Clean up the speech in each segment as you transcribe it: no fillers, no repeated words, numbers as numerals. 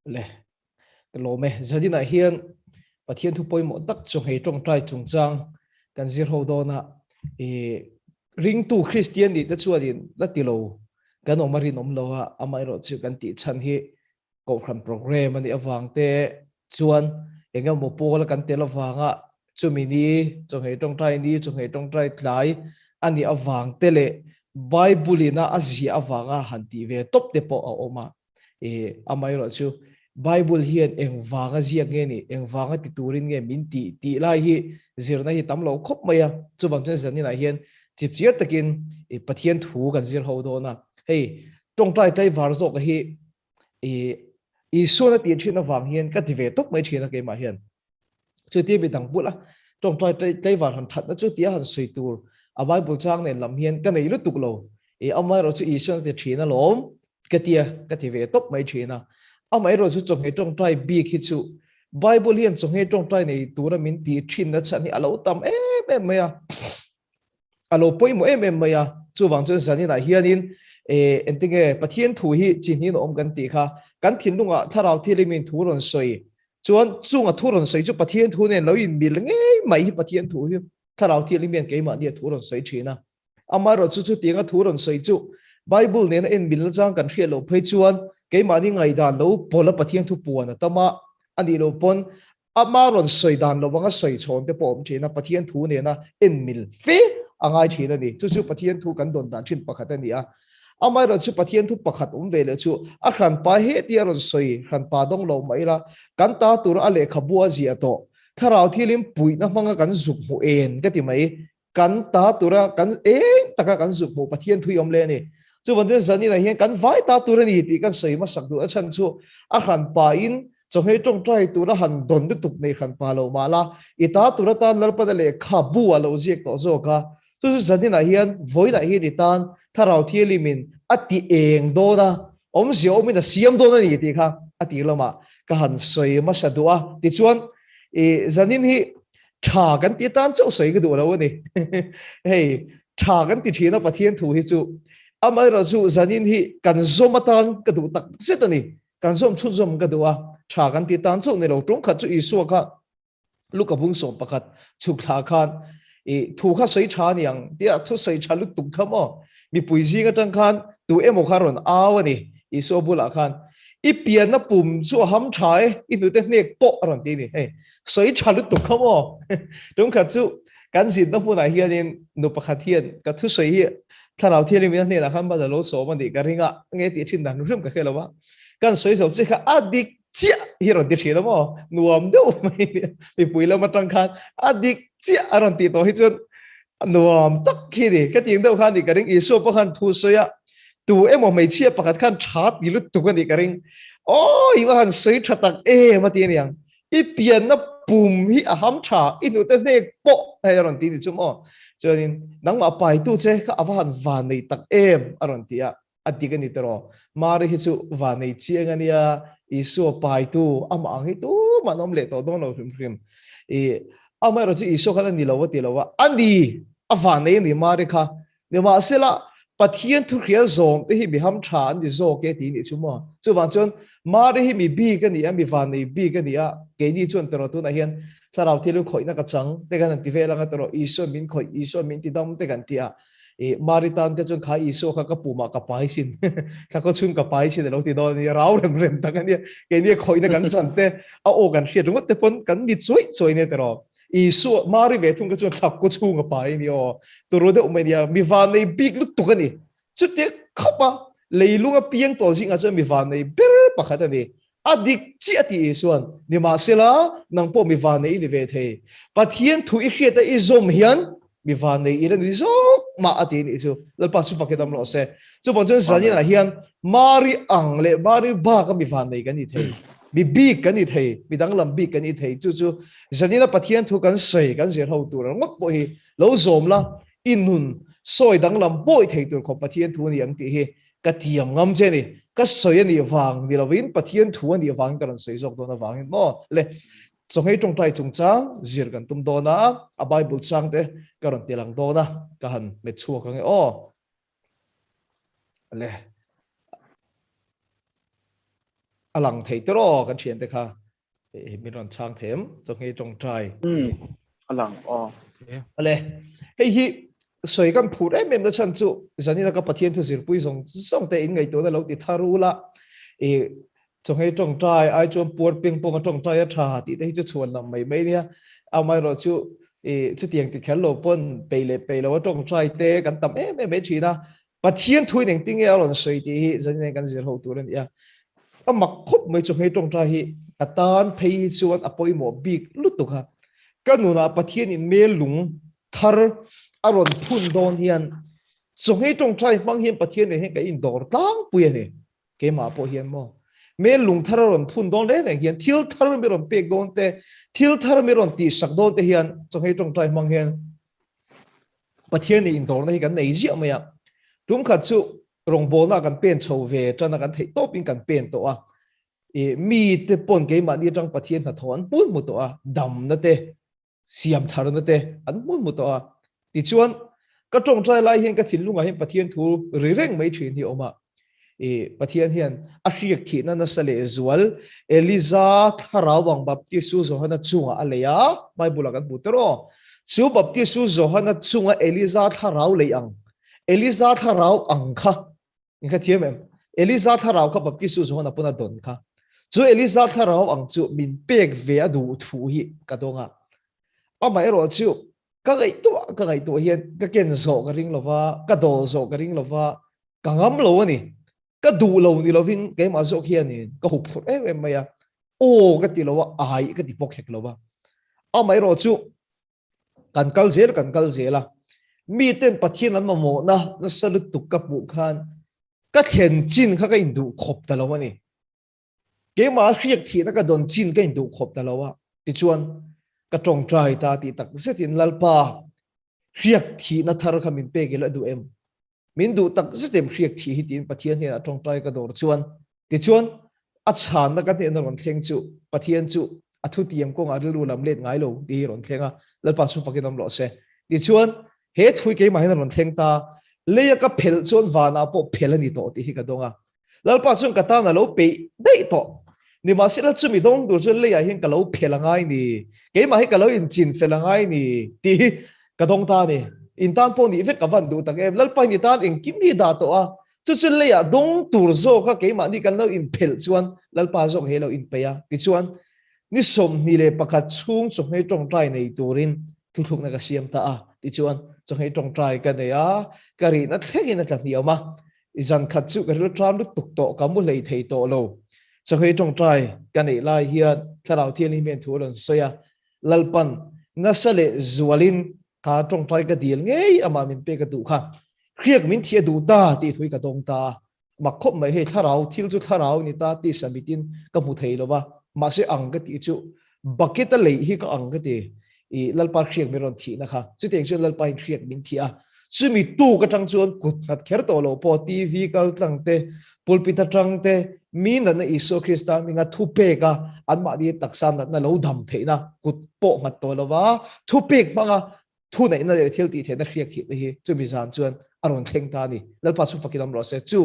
le lo me zadina hian pathian thu poimo tak chung hei tong trai chung chang kan zir ho dona e ring tu christian ni te chuanin la tilo kan omari nom lowa amai ro chu kan ti chan hi ko kham program ani awang te chuan enga mo pol kan te lawanga chumini chung hei tong trai ni chung hei tong trai tlai ani awang te le bible na azia awanga hanti ve top te po a oma e amai ro chu Bible hian engwanga ziak nge ni engwanga ti turin nge min ti lai hi zirna hi tamlo khop maya chu bang chen zani na hian chip chiar takin e pathian thu kan zir ho do na hei tong tai tai var zo ka hi e so na ti thina wang hian ka ti ve tok mai thina ke ma hian chu ti bi dang pula tong tai tai var han that na chu ti han sui tur a Bible chang ne lam hian ka nei lu tuk lo e amai ro chu i so na ti thina lom ka ti ve tok mai thina amai ro chu chong he tong trai bi khi chu bible hian chong he tong trai nei tura min ti thin na chani alo tam em maya alo poimo em maya chu wang chen sani na hianin entinge pathian thu hi chin hi om kan ti kha kan thin lunga tharau thilimin thuron soi chuan chunga thuron soi chu pathian thu ne lo in mil nge mai hi pathian thu hi tharau thilimin ke ma ni thuron soi thina amai ro chu tinga thuron soi chu bible ne na en mil chang kan khelo phei chuan cái mà đi ngày đàn lâu bỏ lỡ pathian thu buồn à tama anh đi lâu pon ama ron soi đàn lâu vanga soi chọn te bom chỉ na pathian thu ne na in mil fe angai chỉ na ni chu pathian thu kan don dan thin pakhat ani a amai ron chu pathian thu pakhat về le chu a khan pa he ti ron soi khan pa dong lo mai la kan ta tur a le khabua zia to tharau thilim pui na manga kan zuk mu en ka ti mai kan ta tura kan taka kan zuk mu pathian thu yom le ni chu vấn đề dân này hiện cắn vãi ta tu ra thì cắn sấy mà sắc đủ chân chu à khăn pa in trong hệ trong trai tu ra hàn đòn được tục này khăn pa lâu mà la ita tu ra tan lỡ bắt đầu khá bùa lâu giết tổ zo cả chu dân này hiện với đại hiện tan thà rau thiên li min at ti eng do na xiao min là xiêm do na thì kha at ti lo mà cái hàn sấy mà sắc đủ thì chuan dân hi thà cắn ti tan châu sấy cái đủ lâu này hey thà cắn ti thiên nó bắt thiên thủ hi chu amai ra chu zanin hi kan zomatan ka du tak setani kan zom chu zom ka duwa tha kan ti tan chu ne lo tong khat chu isu kha luka bung som pakhat chuk tha khan thu kha sei tha niang tia thu sei tha lu tuk thamo mi puizi nga tang khan tu emo kharon awani isu bula khan i pian na pum chu ham thai i nu te nek po ron ti ni hey sei tha lu tuk thamo tong khat chu kan sin na pu na hianin nu pakhat hian ka thu sei hiถ้าเราเที่ยวนี้เนี่ยนะครับว่าจะรู้สมมันดีกันริงอ่ะเงี้ยตีชินดันรุ่มกันแค่ละวะกันสวยสดสิค่ะอดีตเจ้าที่เราตีเชียร์มั้งนัวมดูไม่ปุยแล้วมาตั้งคันอดีตเจ้าเราตีตัวให้จนนัวมตักขี้ดิก็ทิ้งเดียวคันดีกันริงอีสุปคันทูสวยตัวเอ็มไม่เชียร์ปากคันชาร์ดดีลุตุกันดีกันริงโอ้ยว่าคันสวยชัดตักมาตีเนี่ยอีเปลี่ยนนับปุ่มที่อาหารชาอีนู่นแต่เนี่ยโป๊ะให้เราตีนี่จุ๊มั้งcho nên nắng mà bài tu chế các avhan van này tắc em aron tia ati cái này tro mari hi chu van này chiang ania isu bài tu am ang hi tu mà nom le to don lo phim phim amai ro chu isu khala ni lo ti lo andi avan này ni mari kha ni ma sela pathian thu khia zom te hi bi ham tha an di zo ke ti ni chu ma chu wan chon mari hi mi bi cái ni mi van này bi cái ni a ke ni chon tro tu na hianถ้าเราที่รู้ข่อยนักจังแต่กันที่เวลากันตัวอีโซมินข่อยอีโซมินที่ดำแต่กันที่มาริตันจะจนขายอีโซเขาก็ปูมากับไปสินถ้าก็ชุนกับไปสินเราที่โดนนี่เราเริ่มเริ่มตั้งกันเนี่ยแกเนี่ยข่อยนักจังแต่เอาโอกันเสียตรงแต่ปนกันนิดช่วยเนี่ยแต่เราอีโซมาริเวทุนก็จนขับก็ชูกับไปนี่อ๋อตัวรู้เดี๋ยวไม่เนี่ยมีฟันในบิ๊กลุกตุกันนี่สุดที่ขับมาเลยลุงก็เพียงตัวสิ่งอาจจะมีฟันในเบรปะขัดนี่adik chi ati isuan ni ma sela nang po mi van nei ni ve the pathian thu i kheta i zom hian mi van nei iran ni zo ma ati ni chu lal pa su fakedam lo se chu bon chen zani la hian mari ang le mari ba ka mi van nei kan ni the mi bi kan ni the mi dang lam bi kan ni the chu zani na pathian thu kan sei kan zer ho tur ngot po hi lo zom la inun soi dang lam boi thei tur kho pathian thu ni ang ti hi ka thiam ngam che ni cái sợi anh đi vàng đi là vin pathian thu anh đi vàng cái lần sợi dọc đó là vàng nó lệ trong hay trong trai trong trang diệtกันtum đó na a Bible trang thế cái lần tiền lang đó na cái hành mệt chua cái ô lệ alang thei tro kan thian te kha mi ron chang them chong he tong trai alang ale hei hi soi kan phut em na chan chu zani na ka pathian thu zir pui song te in ngai to na lo ti tharu la chong he tong trai ai chom por ping pong tong trai a tha ti te hi chu chuan lam mai mai nia a mai ro chu chu tiang ti khel lo pon pe lo tong trai te kan tam em thina pathian thui ning ting ya ron soi ti zani kan zir ho tur an ya a mak khop mai chong he tong trai hi atan phei chuan apoi mo big lutuk ha kanuna pathian in mel lung thar aron phun don hian chong he tong trai mang hian pathian ne he ka in dor tang pui ne ke ma po hian mo mel lung thar aron phun don le ne hian thil thar mi ron pek don te thil thar mi ron ti sak don te hian chong he tong trai mang hian pathian ne in dor na hi kan nei ji ma ya tum khat chu rong bol na kan pen chho ve chana kan thei top in kan pen to a mi te pon ke ma ni tang pathian na thon pun mu to a dam na te siam thar na te an mun mu to a ti chuan ka tong trai lai hian ka thil lunga hian pathian thu ri reng mai thin hi oma pathian hian a hriak thi na na sale zual eliza tharawang baptisu zo hana chunga aleya bible kan putero chu baptisu zo hana chunga eliza tharaw leiang eliza tharaw angkha ingkha thiam em eliza tharaw kha baptisu zo hana puna don kha chu eliza tharaw ang chu min pek ve adu thu hi ka donga mai ro chu ka gai to hian ka ken zo ka ring lova ka dol zo ka ring lova ka ngam lo ani ka du lo ni lovin ke ma zo hian ni ka hu phut em maya o ka ti lova ai ka ti pok hek lova mai ro chu kan kal zel la mi ten pathian an mo na salut tu ka pu khan ka thian chin kha ka in du khop ta lo ani ke ma hriak thi na ka don chin ka in du khop ta lo wa ti chuan ka tong trai ta ti tak zetin lalpa hriak thi na thar kha min pe ge la du em min du tak zetem hriak thi hi tin pathian he tong trai ka dor chuan ti chuan a chan na ka ne na ron thleng chu pathian chu athu tiam ko nga lu lam let ngai lo ti ron thlenga lalpa su fakinam lo se ti chuan he thui ke ma hin ron thleng ta leya ka phel chuan wana po phel ani to ti hi ka donga lalpa chuan ka ta na lo pe dei to ni ma sila chumi dong du chuan leya hin ka lo phelangai ni ke ma hi ka lo in chin phelangai ni ti ka dong ta ni in tan po ni ve ka van du tak em lalpa ni tan in kim ni da to a chu chuan leya dong tur zo ka ke ma ni kan lo in phel chuan lalpa zo he lo in pe ya ti chuan ni som ni le pakhat chung chung he tong trai nei turin thu thuk na ka siam ta a ti chuan chung he tong trai ka ne ya kari na thengin na tla ma izan khat chu ka ru tram lu tuk to ka mu lei thei to lo chung he tong trai ka nei lai hian tharau thian hi men thu ron soya lalpan na sale zualin ka tong trai ka dil ngei ama min pe ka du kha khriak min thia du ta ti thui ka tong ta makhop mai he tharau thil chu tharau ni ta ti samitin ka mu thei lo ba ma se ang ka ti chu bucket a lei hi ka ang ka ti lalpa khriak mi ron thi na kha chu teng chu lalpa khriak min thi a chu mi tu ka tang chuan kut khat kher to lo po tv kal tang te pulpit tang te mi na na iso krista mi nga thu pe ka an ma di taksan na lo dham theina kut po mat to lo wa thu pek manga thu nei na le thil ti the na khriak thi hi chu mi zan chuan aron thleng ta ni lalpa su fakinam ro se chu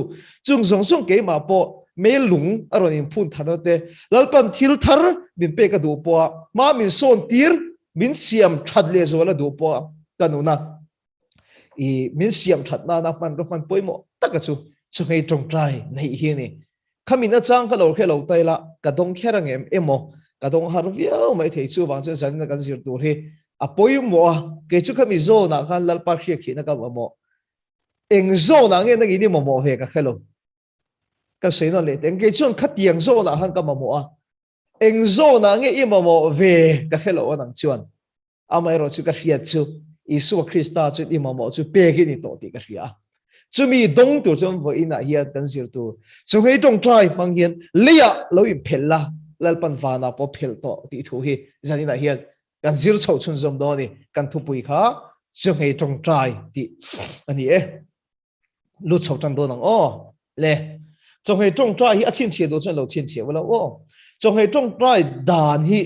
chung zong zong ke ma po me lung aron in phun thano te lalpan thil thar min pe ka du po ma min son tir min siam that le zo la du po kanuna min siam that na man poimo taka chu hei tong trai nei hi ni khamina chang ka lo khelo tai la ka dong kherang em emo ka dong har viau mai thei chu wang chen san na kan zir tur hi a poimo ke chu khami zo na khan lalpa khriak thi na ka mo eng zo na nge na gi ni mo ve ka khelo ka sei no le teng ke chun khatiang zo na han ka mo a eng zo na nge i mo ve ka khelo nang chuan amai ro chu ka hiat chu isu krista chu i mo chu pe gi ni to ti ka ria chu mi dong tu chum vo ina hian kan zir tu chu hei tong trai mang hian leya lo i phella lalpan vana po phel to ti thu hi zanina hian kan zir chho chun zom do ni kan thu pui kha chu hei tong trai ti ani lu chho chan do nang o le chu hei tong trai hi a chin che do chen lo chin che wala o chu hei tong trai dan hi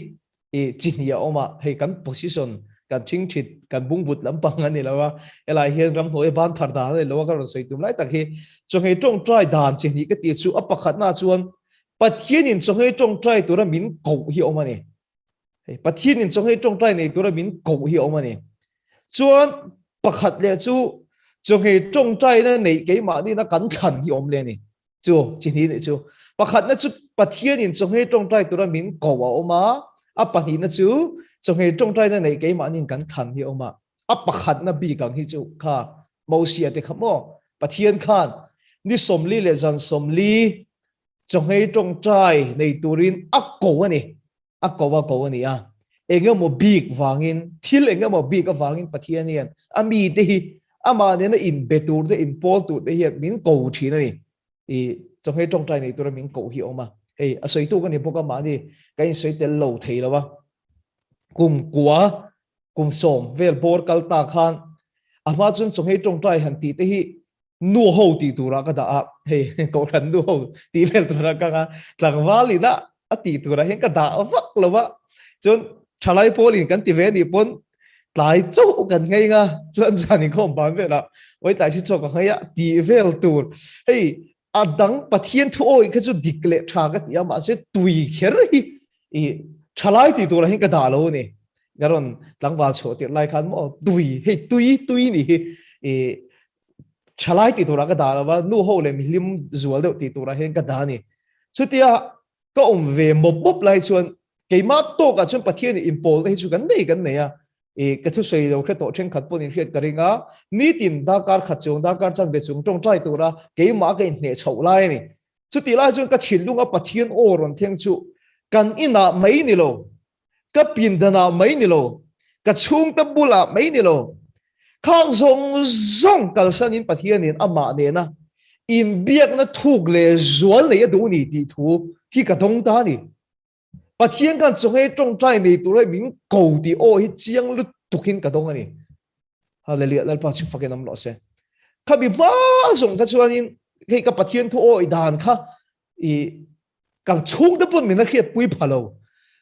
chin ya oma hei kan position kan thing thit kan bung but lampang ani lawa elai hian ram hoi ban thar da le lawa ka ron soi tum lai tak hi chu hei tong trai dan chin hi ka ti chu apakhat na chuan Pathian in trong hay trong trai tụi nó min cầu hiểu mà nè Pathian in trong hay trong trai này tụi nó min cầu hiểu mà nè chuan pakhat le chu trong hay trong trai nó này cái mà đi nó cẩn thận hiểu lên nè chu chỉ thế này chu pakhat nó chu Pathian in trong hay trong trai tụi nó min cầu mà Pathian nó chu trong hay trong trai nó này cái mà nên cẩn thận hiểu mà pakhat nó bị càng hi chu kha mau xia thì khăm mo Pathian khan ni somli le jan somli trong hay trong trai này turin cầu này cầu này à engem mo big wangin thil engem mo big wangin Pathian hian ami te hi ama ne na in betur te in pol tu te hian min cầu thi na ni trong hay trong trai này turin min cầu hi oma soi tu kan ni boka ma ni kai soi tel lo thei lawa kum kwa kum som vel bor kalta khan ama chun trong hay trong trai han ti te hi nu ho ti tu ra ka da ko ran nu ho ti vel tu ra ka nga tlang wali na ati tu ra hen ka da vak lawa chun thalai polin kan ti ve ni pon tlai chau kan ngai nga chun jani khom ban ve la oi tai chi chok ka ya ti vel tur adang Pathian thu oi ka chu dikle tha ka ti ama se tui kher hi thalai ti tu ra hen ka da lo ni garon tlangwal chho ti lai khan mo tui ni chalai ti tura ka da wa nu ho le milim zual de ti tura hen ka da ni chutia ka ve mo bop lai chuan keima to ka chun Pathian impol hi chu kan nei ya ka thu sei lo kha to chen khat pon in hiat karinga ni tin da kar khat chung da kar chan be chung tong trai tura keima ka in ne chho lai ni chuti lai chun ka thil lunga Pathian oron theng chu kan ina mai ni lo ka pin dana mai ni lo ka chung ta bula mai ni lo khang zong kalsan in Pathian in ama ne na in biak na thuk le zual le du ni ti thu hi ka dong ta ni Pathian kan chung he trong trai ni tu re min cầu ti o hi chiang lu tukin ka dong ani hallelujah lal pa chu fakin am lo se kha bi ma zong ka chuan in he ka Pathian thu o dan kha ka chung da pun min na khiat pui phalo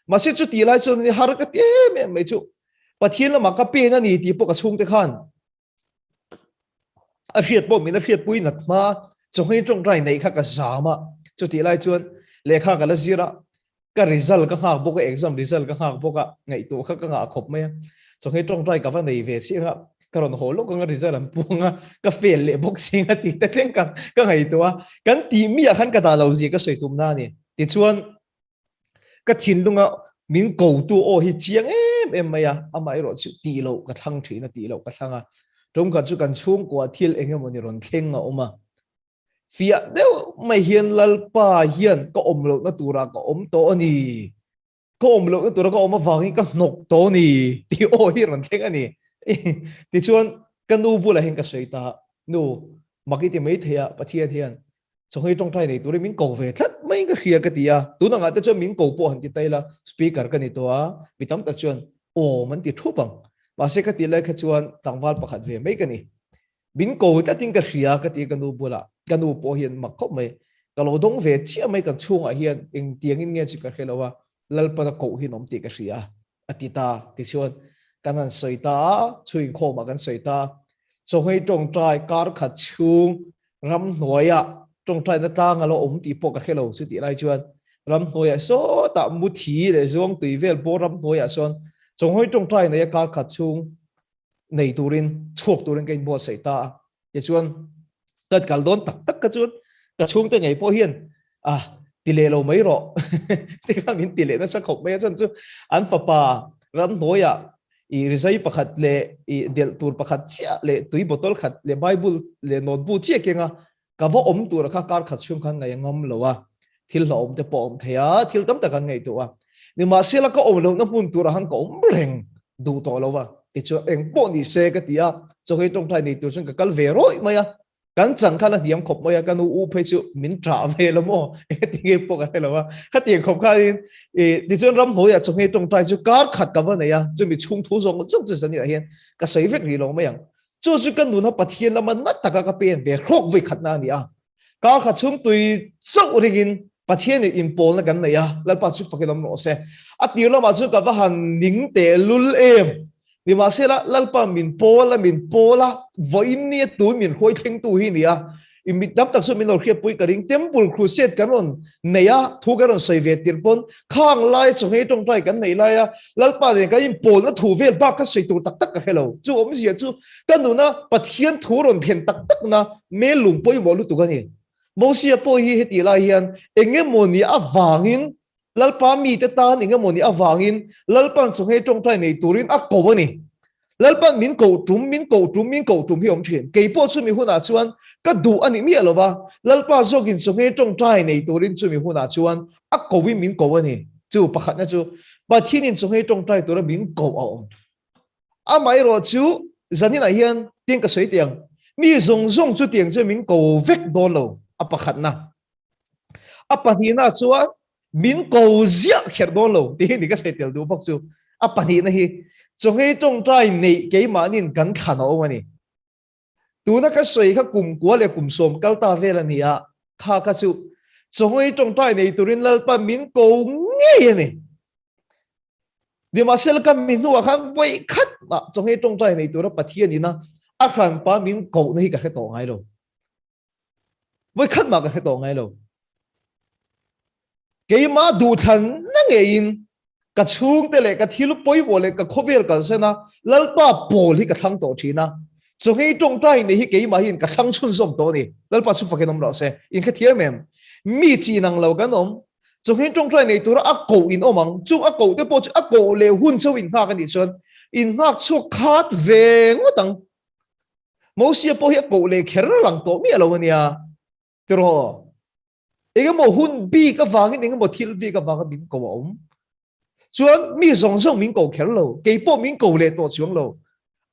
ma se chu ti lai chu ni har ka te me chu Pathian la ma ka pe na ni ti po ka chung te khan khiat po min na khiat pui nat ma chung he trong trai nei kha ka zama chu ti lai chuan lekha ka la zira ka result ka ha bo ka exam result ka ha bo ka ngai tu kha ka nga khop me chung he trong trai ka va nei ve si ha karon holo ka nga result am punga ka fail le boxing ati ta tleng ka ngai tu kan ti mi a khan ka da lo ji ka soi tum na ni ti chuan ka thin lunga min ko tu o hi chiang em maya amai ro chu ti lo ka thang thi na ti lo ka thanga trong ka chu kan chung kwa thil engem oni ron thleng nga oma fia deu mai hian lalpa hian ko omlo na tura ko om to ani ko omlo na tura ko oma wangi ka nok to ni ti o hi ron thleng ani ti chuan kan nu bula hen ka soita nu makiti mai thea Pathian hian chung hei trong thai nei turi min ko ve thlat mai ka khia ka tia tu na nga te chu min ko po han ti taila speaker ka ni to a bitam ta chuan o man ti thupang ma se ka ti lai kha chuan tangwal pakhat ve mai ka ni bin ko ta ting ka khia ka ti ka nu bula ka nu po hian mak khop mai ka lo dong ve chi mai kan chung a hian eng tiang in nge chi ka khelawa lalpa na ko hi nom ti ka khia atita ti chuan kanan soita chuin kho ma kan soita chung hei trong trai kar khat chung ram hnuaia trong trai na tang alo om ti po ka khelo chu ti lai chuan ram hnuaia so ta mu thi le zong tui vel bo ram hnuaia son chung hei trong trai na ya kar khat chung nei turin chuak turin kain bo seita ye chuan kat kal don tak ka chuan ka chung te ngei po hian ti le lo mai ro ti ka min ti le na sa khop mai chuan chu an fa pa ram hnuaia rizai pakhat le del tur pakhat chia le tui botol khat le bible le notebook chia kenga ka vo om tur kha kar khat chung khan ngai ngam lowa thil lo om te po om thea thil tam ta kan ngai tu ni ma sela ka om lo na mun tur han ko om reng du to lowa ti chu eng po ni se ka tia cho hei tong thai ni tur chung ka kal ve roi maya kan chang khala hiam khop maya kan u phe chu min tra ve lo mo ti ge po ka lowa kha ti khop kha ti chon ram hoya chung hei tong thai chu kar khat ka va ya chu mi chung thu zong chung chu san ni hian ka sei vek ri lo mayang chu chu kan nu na Pathian lama na taka ka pen ve khrok ve khat na ni kar khat chung tui chau ringin Pathian in pol na kan na ya lal pa chu fakilam no se atir lo ma chu ka va han ning te lul em ni ma se la lal pa min pola voin ni tu min khoi theng tu hi ni imi dam tak so min lo khia pui ka ring temple crusade kan on neya thu kan on soi ve tir pon khang lai chong he tong tai kan nei lai a lalpa de ka im pol na thu vel ba ka soi tu tak tak ka hello chu om sia chu kan nu na pathian thu ron then tak tak na me lung poi mo lu tu ka ni mo sia po hi ti lai hian enge mo ni awangin lalpa mi te ta enge mo ni awangin lalpan chong he tong tai nei turin a ko ni lalpan min ko tum hi om thien ke po chu mi huna chuan ka du ani mi alo ba lalpa zokin chong he tong tai nei turin chu mi huna chuan a ko wi min ko ani chu pakhat na chu pathian in chong he tong tai tur min ko a om a mai ro chu zanin a hian ting ka soi tiang mi zong chu tiang chu min ko vek don lo a pakhat na a pathina chuan min ko zia kher don lo ti ni ka sei tel du bak chu a pathina hi chong he tong tai nei ke ma nin kan khan o ani tu na ka soi kha kum kwa le kum som kal ta vel ani a kha ka chu chong he tong tai nei turin lal pa min ko nge ani di ma sel ka min nuwa khang voi khat ma chong he tong tai nei tur pathian ni na a khan pa min ko nei ka he to ngai lo voi khat ma ka he to ngai lo ke ma du than na nge in ka chung te le ka thilu poi bo le ka khovel ka se na lalpa pol hi ka thang to thina chong he tong tai nei hi ke ma hin ka thang chun som to ni lalpa su fakenom ro se in kha thiam mem mi chi nang lo kan om chong he tong tai nei tur a ko in omang chu a ko te po a ko le hun chu in ha ka ni chon in ha chu khat ve ngotang mo sia po hi ko le kher lang to mi alo nia tro ege mo hun bi ka wangin ege mo thil vi ka wang min ko om chuan mi zong min ko kher lo ke po min ko le to chuang lo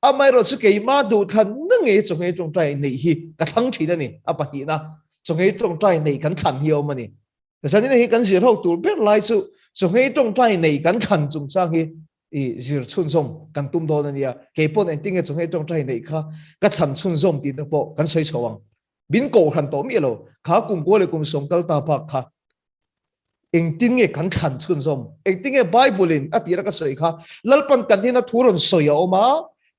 a mai ro chu ke ma du than na nge chong he tong tai nei hi ka thang thi na ni a pa hi na chong he tong tai nei kan than hi om ani sa ni hi kan zir ho tur ber lai chu chong he tong tai nei kan than chung chang hi i zir chun som kan tum do na nia ke po en ting e chong he tong tai nei kha ka than chun som ti na po kan soi chawang bin ko khan to mi lo kha kum ko le kum som kal ta pa kha eng tin nge kan khan chun som eng tin nge bible in atira ka soi kha lalpan kan ni na thuron soi o ma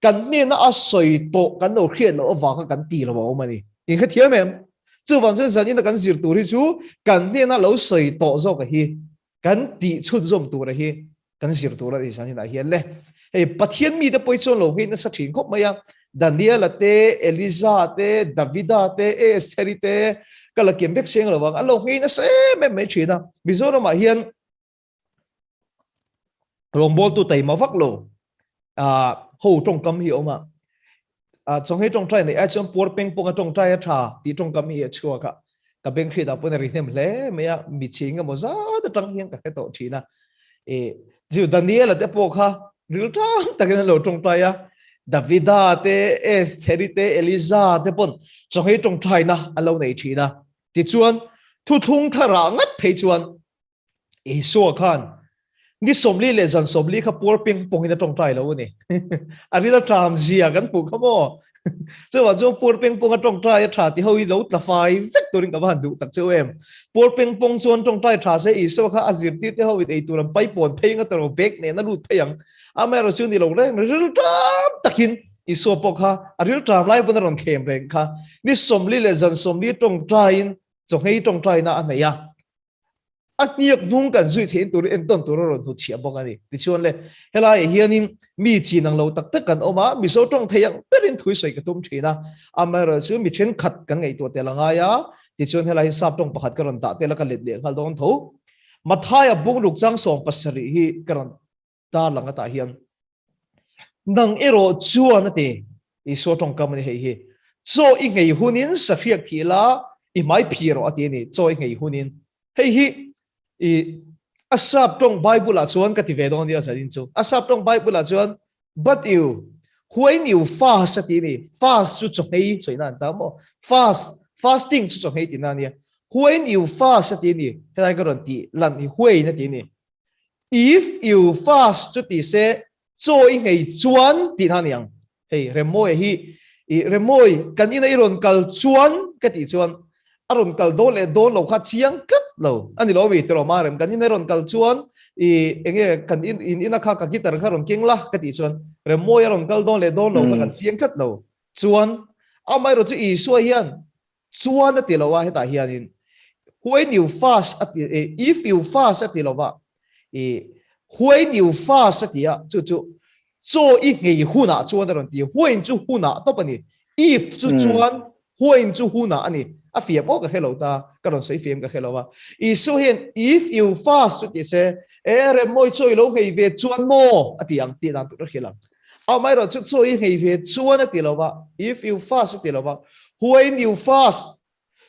kan ni na a soi to kan no khian lo wa ka kan ti lo o ma ni in kha thiam em chu wang chen zan in kan zir tu ri chu kan ni na lo soi to zo ka hi kan ti chun som tu ra hi kan zir tu ra ri san na hian le ei pathian mi de poi chon lo hi na sa thin khop maya Daniel te Eliza te Davida te Esther te kala kem vek seng lo wang alo hi na se me china mizoram ma hian rong bol tu tai ma vak lo ho trong kam hi oma chong he trong trai nei a chom por peng pong a trong trai a tha ti trong kam hi chua ka beng khi da pon ri nem le me ya mi ching mo za da tang hian ka he to china jiu Daniel te po kha ril tang takin lo trong trai a Davida te Esther te Eliza te pon chong he trong trai na alo nei china ti chuan thu thung thara ngat phei chuan so khan ni somli le zan somli kha por ping pong ina tong trai lo ni ari la tram zia kan pu khamo chu wa jo por ping pong a tong trai tha ti hoi lo ta fai vek turin ka ban du tak chu em por ping pong chuan tong trai tha se so kha azir ti te hoi ei turam pai pon phei nga taro bek ne na lut pheyang amero chu ni lo reng ril tam takin so po kha aril tram lai pon ron khem reng kha ni somli le zan somli tong trai in chong hei tong trai na anaya niak nung kan zui thein tur en ton tur ron thu chia bok ani ti chuan le hela hianin mi chi nang lo tak tak kan oma mi so tong theyang perin thui soi ka tum thina amara chu mi chen khat kan ngai to te langa ya ti chuan hela hi sap tong pakhat karon ta te la ka let le hal don tho mathaya bung luk chang som pasari hi karon ta langa ta hian nang ero chuan ate i so tong kam ni hi so i ngai hunin sa khiak thila i mai phiro ati ni choi ngai hunin hei hi asap tong Bible la chuan ka ti ve don dia sa din chu asap tong Bible la chuan but you when you fast ati ni fast chu chu hei choi nan ta mo fasting chu chu hei ti na ni when you fast ati ni helai ka ron ti lan ni huai na ti ni if you fast chu ti se choi ngai chuan ti na niang hei remoi hi remoi kan ina iron kal chuan ka ti chuan aron kal do le do lo kha chiang kat lo ani lo wi tro ma rem kan in ron kal chuan enge kan in kha ka gitar kha ron king la ka ti chuan re moi aron kal do le do lo ka chiang kat lo chuan amai ro chu i so hian chuan a tilawa heta hianin when you fast if you fast at tilawa when you fast at ya chu cho i ngei huna chuan ron ti when chu huna to pani if chu chuan when chu huna ani a fiam o ka hello ta karon sei fiam ka hello wa so hian if you fast ti se ere moi choi lo ngei ve chuan mo atiang ti dan tu khilang a mai ro chu choi ngei ve chuan at tilawa if you fast at tilawa when you fast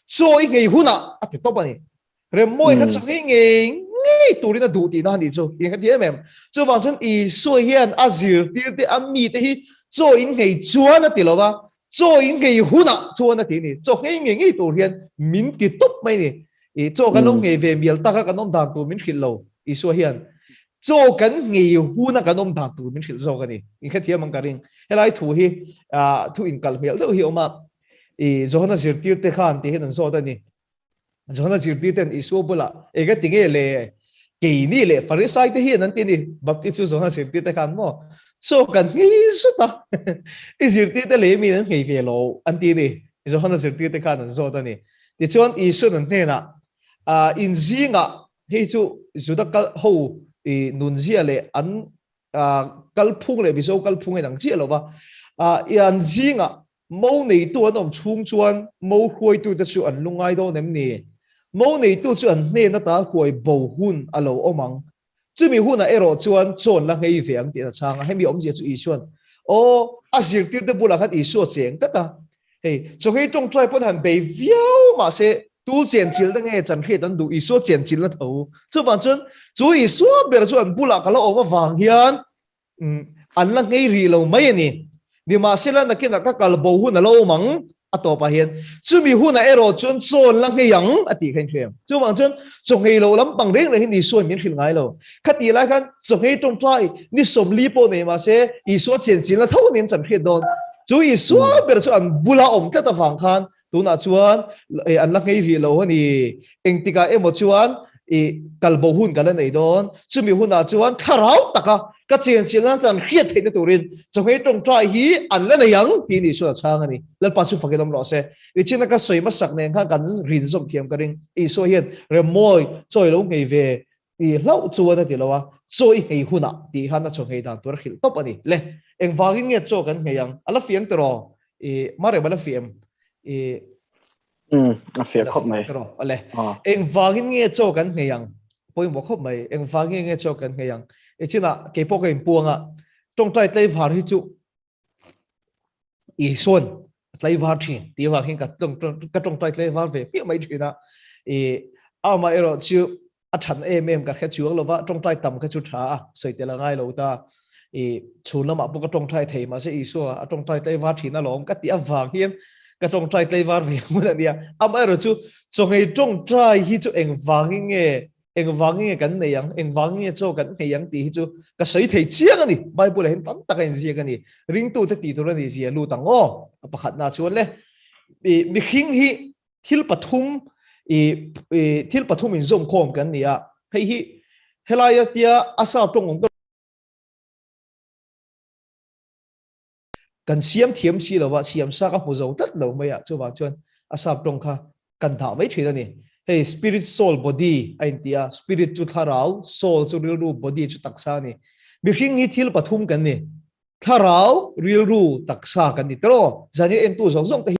choi ngei huna ati to pani remoi kha choi ngei ngay tụi nó đủ thì nó đi cho yên cái tiếng mềm cho vào chân ý soi hiện azir tiếng tiếng ami thế hi cho in ngày chúa nó thì lo ba cho in ngày hu na chúa nó thì nè cho ngay tụi hiện min thì tốt mấy nè ý cho cái nông ngày về miền ta cái nông đàn tụi min khil lâu ý soi hiện cho cái ngày hu na cái nông đàn tụi min khil lâu cái nè yên cái tiếng mang cái riêng hay là tụi hi tụi in cái miền đâu hiểu mà ý cho nó azir tiếng tiếng khan thì hiện nó cho đây nè cho nó chỉ biết tên Isu bula, cái tiếng ấy là kỳ ní là Pharisee thế hiện anh tin đi, baptist cho nó chỉ biết tên khăn mò, so cần Isu ta, chỉ biết tên lấy mình ngày về lâu anh tin đi, cho nó chỉ biết tên khăn anh so đó nè, thì cho anh Isu anh thế nào, in riêng hay cho đó cái hậu, nun riêng là anh cái phung là ví dụ cái phung cái đằng riêng là ba, anh riêng mâu này tôi nó chung chuan mâu khuấy tôi đã chịu ăn lung ai đâu ném nè mâu này tôi chịu ăn nè nó ta khuấy bầu hun à lâu ông măng chứ mi hun à ero chuan chọn là ngay về anh tiền sang hay mi ông gì chịu isuan ô à việc tiêu được bù là khát isu chén tất à hey cho cái trong trai bọn hắn bị véo mà sẽ tu chén chín là nghe chân khi đang tu isu chén chín là thấu chứ反正chú isu bây giờ chuan bù là cái lâu ông vàng hiền ăn là ngay rì lâu mấy nè đi mà xem là cái nào các cái bầu hun là lâu mắng à tổ bà hiền chứ bị hun là ero chôn chôn lăng cái yang à tỷ khen khen chứ bằng chân trong hay lâu lắm bằng đấy là hình đi xuôi miễn phim ngay lâu khát tỷ lại khăn trong hay trong trai đi sống li po này mà sẽ ý số tiền chỉ là thâu年整片đòn chú ý số bây giờ anh bula ông tất cả vàng khan tu na chuan anh lăng cái gì lâu này anh tika em một chuan cái bầu hun cái này đòn chứ bị hun là chuan thà ráo tất cả cái chuyện chỉ là rằng khiết thấy nó tụi trong cái trong trai hi ăn lên này yang thì đi xuống sang này lên bắt chước phải cái đông lọ xe vì chỉ là cái sợi mất sắc này khác cái rìn rộng thiềm cái đình ý số hiện rồi môi rồi lúc ngày về thì lâu chua đó thì lâu à rồi ngày hun à thì hắn nó trong cái đàn tuổi khil top anh lệ anh vang nghe cho cái ngày yang ala phiền tờ rồi mà rồi ala phiền phiền khóc mày lệ anh vang nghe cho cái ngày yang bôi một khóc mày anh vang nghe cho cái ngày yang chỉ là cái bộ cái buông trong trái tây vào thì chú ý xuân tây vào thì đi vào hiện cái trong trái tây vào về phía mấy chuyện đó mà rồi chú thành em cái chú lo vợ trong trái tầm cái chú trả sợi tiền là ngay lâu ta chú nó mà bộ cái trong trái thầy mà sẽ ý xuân trong trái tây vào thì nó lỏng cái tiền vàng hiên cái trong trái tây vào về muốn là đi mà rồi chú trong cái trong trái thì chú em vàng nghe anh vang nghe cái này anh vang nghe cho cái này thì chú cái sợi thầy chia cái này Bible hiện tận tất cái gì cái này ring tu thế thì tôi nói gì lưu tăng ô bắt khát na chuan le mi khinh hi thil pathum in zoom khom cái này hay hi helaya tia asa trong ông cần xiêm thiếm xí là vợ xiêm sa các hồ dầu tất lâu mấy cho vào chuan asa trong kha cần thảo mấy chuyện này hey spirit soul body anh tia spirit chu tharau soul chu real ru body chu taksa ni mi khing hi thil pathum kan ni tharau real ru taksa kan ni tro zani en tu zong zong ka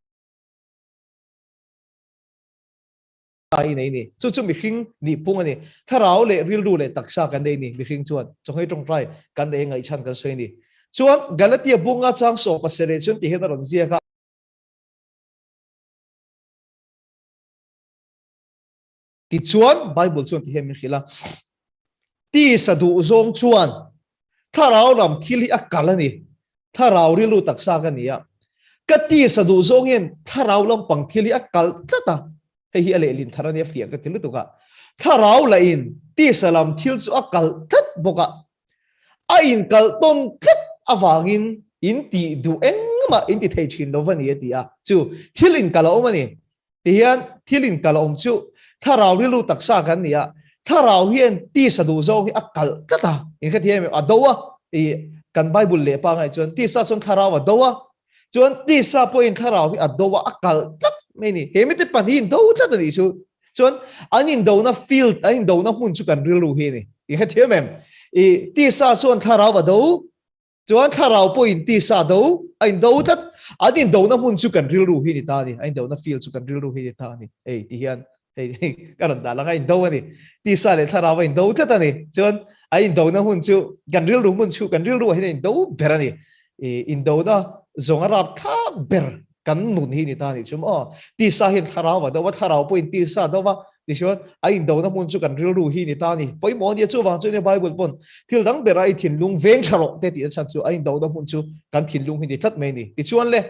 ai nei ni chu mi khing ni pung ani tharau le real ru le taksa kan dei ni mi khing chuan chong hei tong trai kan dei ngai chan kan soi ni chuan galatia bunga chang so pasere chun ti hena ron zia ka ti chuan Bible chuan ti hem khila ti sadu zong chuan tharau lam thil hi akalani tharau ri lu taksa ka nia ka ti sadu zong hen tharau lam pang thil hi akal tata hei hi ale lin tharani fiang ka tilu tuka tharau la in ti salam thil chu akal tat boka a in kal ton tat awangin in ti du engma in ti thei thin lovani atia chu thilin kala omani ti hian thilin kala om chu tharau ri lu taksa kan nia tharau hian ti sadu zo hi akal tata in kha thiam adowa kan Bible le pa ngai chuan ti sa chon tharau adowa chuan ti sa point tharau hi adowa akal tat mấy nè hệ mấy cái bản hình đâu thật là đi chú chuan anh in đâu na field anh in đâu na hun chú cần real hi nè ý cái thế mềm ý tí sa chuan thà rau vào đâu chuan thà rau point tí sa đâu anh đâu thật anh in đâu na hun chú cần real hi nè ta nè anh đâu na field chú cần real hi nè ta nè ấy tí hiền ấy cái đó đã là cái in đâu nè tí sa để thà rau in đâu thật nè chuan anh in đâu na hun chú cần real hun chú cần real hi nè đâu bera nè in đâu na zong arab tha ber kan nun hi ni ta ni chum ti sa hin tharau wa do wa tharau point ti sa do wa ti chuan ai do na mun chu kan ril ru hi ni ta ni poi mo dia chu wang chu ne bible pon thil dang berai thin lung veng tharo te ti chan chu ai do na mun chu kan thin lung hi ni thlat me ni ti chuan le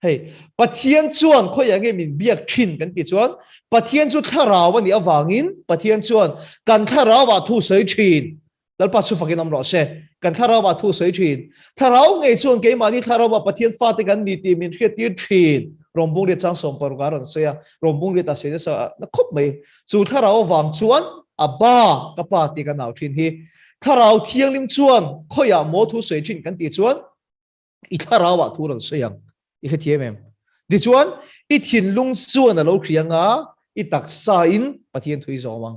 hey pathian chuan khoi ya nge min biak thin kan ti chuan pathian chu tharau wa ni awangin pathian chuan kan tharau wa thu soi thin dal pa su fakin am ro se kan tharau wa thu soi thin tharau nge chuan ke ma ni tharau wa pathian fa te kan ni ti min khia ti thin rombung le chang som par garon soya rombung le ta se sa na khop mai chu tharau wang chuan aba ka pa ti kan nau thin hi tharau thiang lim chuan khoya mo thu soi thin kan ti chuan i tharau wa thu ron soyang i kha thiam em di chuan i thin lung chuan a lo khrianga i tak sa in pathian thui zawang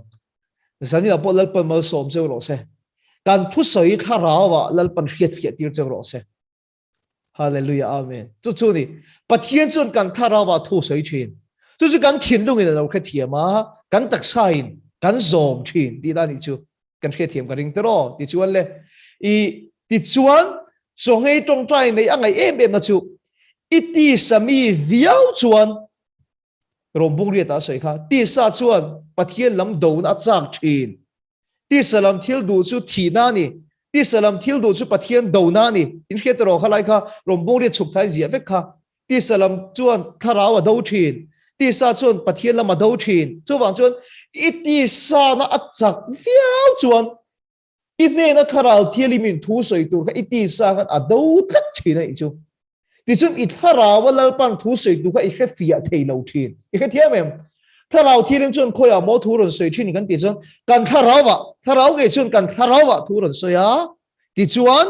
zani la polal pal mal som cheu ro se kan thu soi tharau wa lal pan khiat khiat tir cheu ro se hallelujah amen chu chu ni pathian chuan kan tharau wa thu soi thin chu chu kan thin lung in lo kha thiama kan tak sa in kan zom thin ti da ni chu kan kha thiam ka ring tero ti chuan le i ti chuan so ngei tong trai nei angai em em na chu iti sami viau chuan rombung ria ta soi kha ti sa chuan pathian lam do na chak thin ti salam thil du chu thi na ni ti salam thil du chu pathian do na ni in khe tro khalai kha rombung ria chuk thai zia vek kha ti salam chuan tharawa do thin ti sa chuan pathian lama do thin chu wang chuan iti sa na achak viau chuan i ne na tharal thiali min thu soi tur kha iti sa kan a do thlat thina I chu ti chun I tharawa lal pan thu soi tu kha I khe fia thei lo thin I khe thiam em tharau thirim chun khoya mo thu ron soi thin kan ti chun kan tharau ge chun kan tharawa thu ron soya ti chuan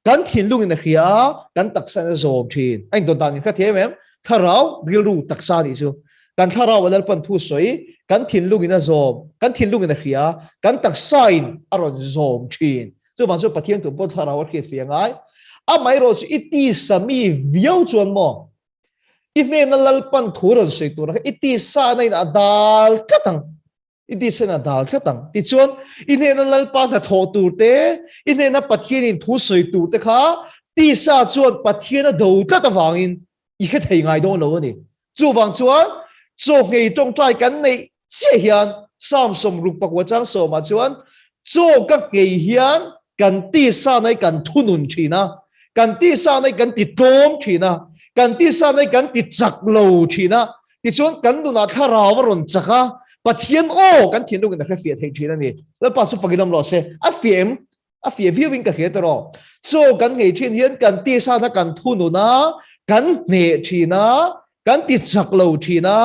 kan thin lung in a khia kan taksa na zom thin anh don dan kha thiam em tharau ril ru taksa ni chu kan tharau lal pan thu soi kan thin lung in a zom kan thin lung in a khia kan taksa in aron zom thin chu wang chu pathian tu po tharau khia fiangai a mai ro chu iti sami viau chuan mo ine na lalpan thuron soi tu iti sa na in adal katang iti sa na dal katang ti chuan ine na lalpan na tho tu te ine na pathian in thu soi tu te kha ti sa chuan pathian na do ta ta wangin I kha thei ngai do lo ni chu wang chuan cho ngei tong trai kan nei che hian sam som ruk pak wa chang so ma chuan cho ka ngei hian kan ti sa nai kan thunun thina kan ti sa nai kan ti tom thina kan ti sa nai kan ti chak lo thina ti chuan kan du na tharaw ron chaka pathian o kan thin lu na kha fia thei thina ni la pa su fagilam lo se a fia viewing ka hetero so kan ngei thin hian kan ti sa na kan thunu na kan ne thina kan ti chak lo thina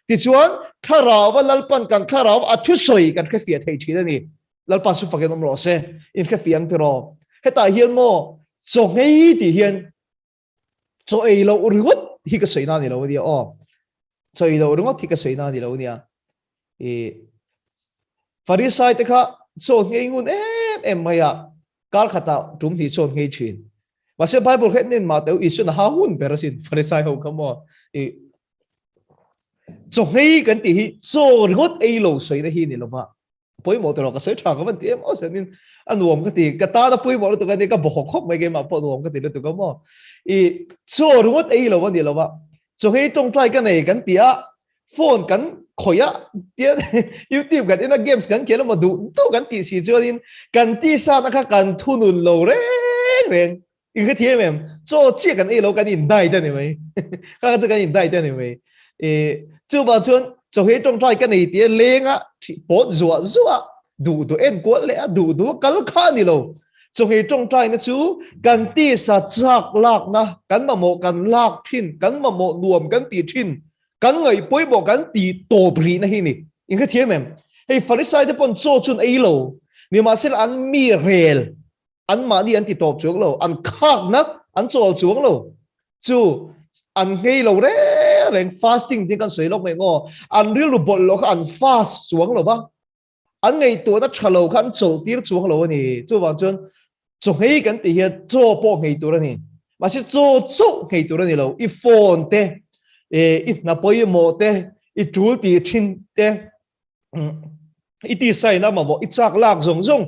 ti chuan tharaw lalpan kan tharaw a thu soi kan kha fia thei thina ni la pa su fagilam lo se in kha fiang tero heta hian mo so ngei ti hian cho ai lo urgot hi ka soina ni lo dia cho ai lo urgot hi ka soina ni lo nia farisai te kha cho ngei ngun em maya kal khata tum hi cho ngei thin wa se bible khet nin ma teu isu na ha hun berasin farisai ho kamo cho ngei kan ti hi cho urgot ai lo soina hi ni lo wa poi mo to ka se tha ka ban ti em o se nin anuam ka ti ka ta da poi mo to ka ni ka bo khop mai ge ma po nuam ka ti to ka mo cho rungot ai lo wa ni lo wa cho hei tong trai ka nei kan tia phone kan khoya tia youtube kan ina games kan kelo ma du to kan ti si chorin kan ti sa na kha kan thunun lo reng I ka thiam em cho che kan ai lo kan in dai da ni mai ka cha kan in dai da ni mai chu ba chun cho hei tong trai ka nei tia lenga po zuwa du en ko le du kal kha ni lo cho hei tong trai na chu kan ti sa chak lak na kan ma mo kan lak thin kan ma mo nuam kan ti thin kan ngai poi bo kan ti to bri na hi ni in kha thiam em hei farisai te pon cho chun ai lo ni ma sel an mi rel an ma ni an ti top chuak lo an khak na an chol chuang lo chu an ngei lo reng fasting thì kan soi lok mai ngo an real lu bol lo an fast chuang lo ba an ngei tu na thalo khan chol tir chuang lo ni chu wang chuan chu hei kan ti hian cho po ngei tu ra ni ma si cho ngei tu ra ni lo I phone te I na poi mo te I tool ti thin te I ti sai na ma bo I chak lak zong zong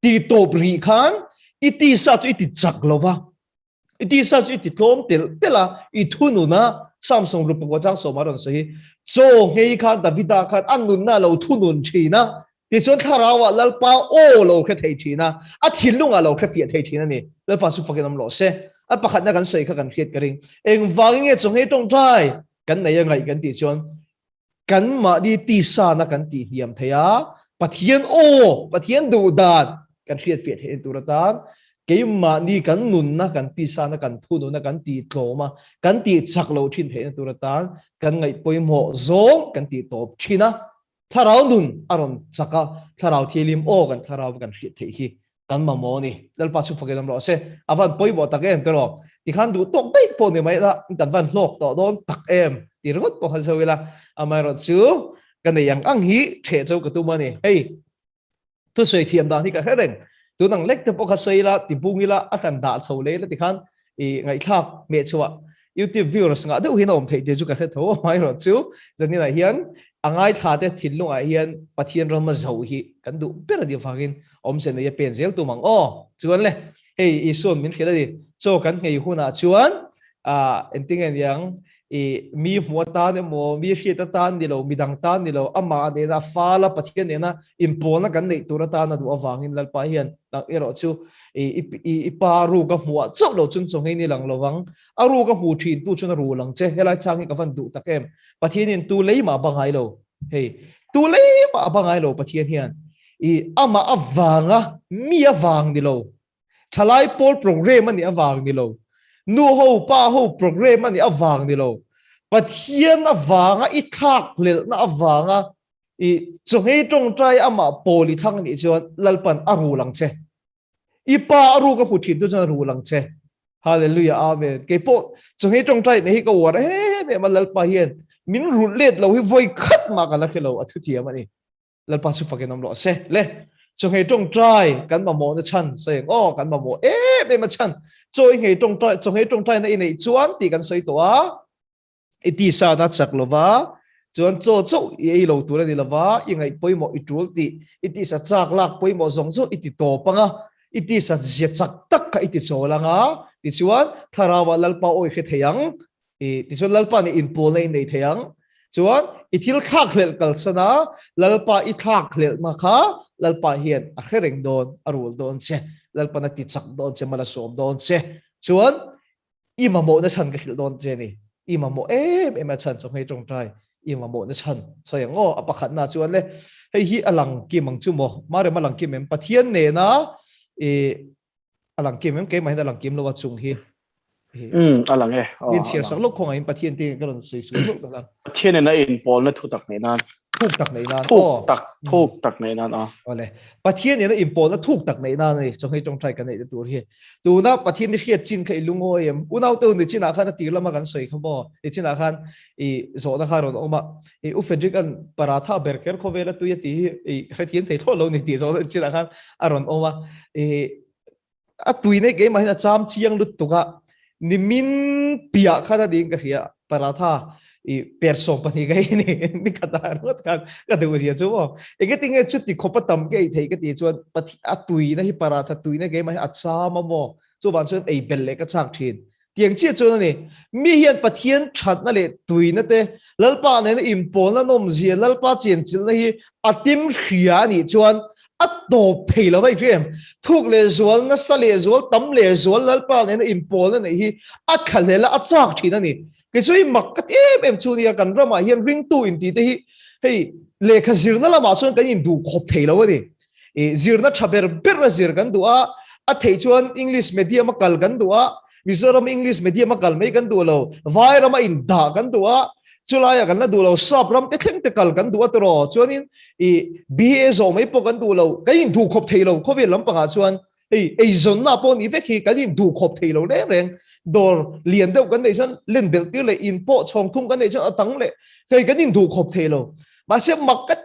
ti top ri khan I ti sa chu I ti chak lo wa I ti sa chu I ti thom tel tela I thunu na Samsung rupa ko chang so maron so hi cho ngei khan Davida khan an nun na lo thunun thi na ti chon tharawa lalpa o lo khe thei thi na a thilunga lo khe fiat thei thi na ni lalpa su fakenam lo se a pakhat na kan sei kha kan khiat karing eng wangin e chong hei tong trai kan nei ngai kan ti chon kan ma di ti sa na kan ti hiam theya pathian o pathian du dan kan khiat fiat he turatan ke ma ni kan nun na kan ti sa na kan thu na kan ti tloma kan ti chak lo thin the turatan kan ngai poimo zong kan ti top thina tharau nun aron chaka tharau thilim o kan tharau kan khiat the hi kan ma mo ni lalpa su fakenam lo se avan poimo takem pero ti khan du tok dai po ne mai la kan van hlok to don tak em ti rot po khan sawila amai ro chu kan yang ang hi the chau ka tu ma ni hey tu sei thiam da ni ka hereng tu nang lek te po kha sei la ti bungila a kan da chau le la ti khan I ngai thak me chuwa YouTube viewers nga deuh hin om thei te chu ka he tho mai ro chu jani la hian angai tha te thilung a hian pathian ram ma zau hi kan du per di fagin om se ne ye pen zel tu mang o chuan le hey I son min khela di cho kan ngei huna chuan enting en yang mi muata ne mo mi khita tan ni lo midang tan ni lo ama de na fala pathian ne na impona kan nei tura ta na du awangin lalpa hian tak ero chu I paru ka muwa chok lo chun chong hei ni lang lowang aru ka hu thin tu chun ru lang che helai chang hi ka van du takem pathian in tu lei ma bangai lo hey tu lei ma bangai lo pathian hian ama awanga mi awang ni lo thalai pol program ani awang ni lo nu ho pa ho program ani awang ni lo pathian awanga I thak lel na awanga chong hei tong trai ama poli thang ni chuan lalpan aru lang che ipa aru ka phutin tu chan ru lang che hallelujah amen ke po chong hei tong trai nei ka war he me ma lalpa hian min ru let lo hi voi khat ma ka la khelo athu ti amani lalpa su fakenam lo se le chong hei tong trai kan ma mo na chan se o kan ma mo me ma chan choi hei tong trai na nei chuan ti kan soi to a iti sa na chak lova chuan cho I lo tu la ni lova I ngai poimo I tul ti iti sa chak lak poimo zong zo iti to panga iti sa zia chak tak ka iti cholanga ti chuan tharawa lalpa oi khe theyang ti chuan lalpa ni in pol nei theyang chuan ithil khak hlel kal sana lalpa I thak hlel ma kha lalpa hian a khereng don arul don che lalpa na ti chak don che mala som don che chuan ima mo na chan ka khil don che ni ima mo em a chan chong hei tong trai ima mo na chan so yang o apakhat na chuan le hei hi alang ki mang chu mo mare malang ki mem pathian ne na alang kim em ke mai alang kim lo wa chung hi alang e min chiar sak lok khong in pathian te ka ron sei su lok lang pathian na in pol na thu tak nei nan thuk tak nei nan thuk tak nei nan ole pathian ne na in pol na thuk tak nei nan ni chong hei tong trai kan nei tu hi tu na pathian ni khiat chin khai lungo em unau tu ni china khan ti lama kan soi khamo e china khan zo na kharon oma u fedrik an paratha berker khovela tu ye ti khathian thei tho lo ni ti zo china khan aron oma a tuine ke mai na cham chiang lut tuka nimin pia khada ding ka hia paratha perso pani ga ni kata rot kan ka du sia chu ege tinge chuti khopatam ke thei ka ti chuan pathi a tuina hi paratha tuina ke mai a chama mo chu ban chuan ei bel le ka chak thin tiang chi chu ni mi hian pathian that na le tuina te lalpa ne impol na nom zia lalpa chen chil na hi atim khia ni chuan atto phelo vai phim thuk le zol na sale zol tam le zol lalpa ne impol na hi a khalela a chak thina ni ke chui makkat em chu dia kan rama hian ring tu in ti te hi hei le kha zir na lama chuan kan in du khop thelo ni zir na thaber ber zir kan du a thei chuan English medium kal kan du a Mizoram English medium kal mai kan du lo vai rama in da kan du a chulaya kan la du lo sap ram te thleng te kal kan du a tro chuan in BA zo mai po kan du lo kan in du khop thelo khovel lam panga chuan ei zon na po ni ve khi kan in du khop thelo le reng door liền đâu cái này chân lên biểu tiêu lại in po chong thung cái này chân ở tầng lệ thì cái nhìn đủ khop thế lo mà sẽ mặc cái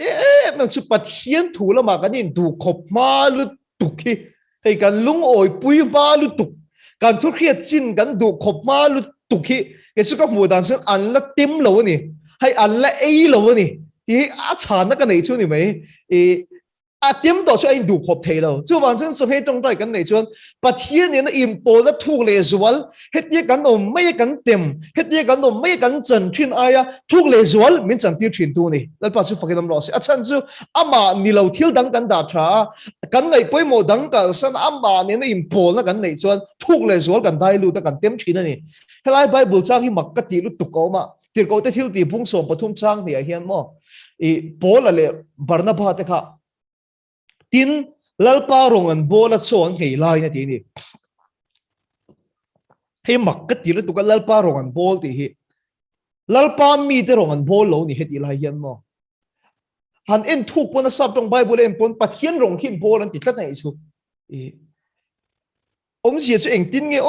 mình chụp bát thiên thủ là mà cái nhìn đủ khop mà lu tục khi thì cái lung oi pui mà lu tục cái thuốc khi chín cái đủ khop mà lu tục khi cái sự các mùa đàn sen ăn là tím lâu nè hay ăn là ấy lâu nè thì chán cái này chứ nè mấy điểm đó cho anh đủ khop thế lo chứ hoàn chân số hết trong trái cái này chứ bát thiên này nó import là thuốc lệ dual hết những cái nó mấy cái điểm hết những cái nó mấy cái chân thiên ai thuốc lệ dual mình chẳng tiêu truyền tu này lần sau phải cái năm đó sẽ chân chứ mà ni lâu thiếu đắng cái đà trả cái này bây một đắng cái sân mà này nó import là cái này chứ thuốc lệ dual cái đại lưu cái điểm truyền này hay là Bible trang khi mặc cái tỷ lúc tục có mà tỷ có thể thiếu tỷ bung sôm bắt thum trang thì hiện mà Paul là lệ Barnabas thế khác tin lalpa rongan bola chon hei lai na ti ni he makka ti lu ka lalpa rongan bol ti hi lalpa mi te rongan bol lo ni he ti lai hian mo han en thuk pon sab trong bible en pon pathian rong hin bol an ti tlat nei chu sia chu eng tin nge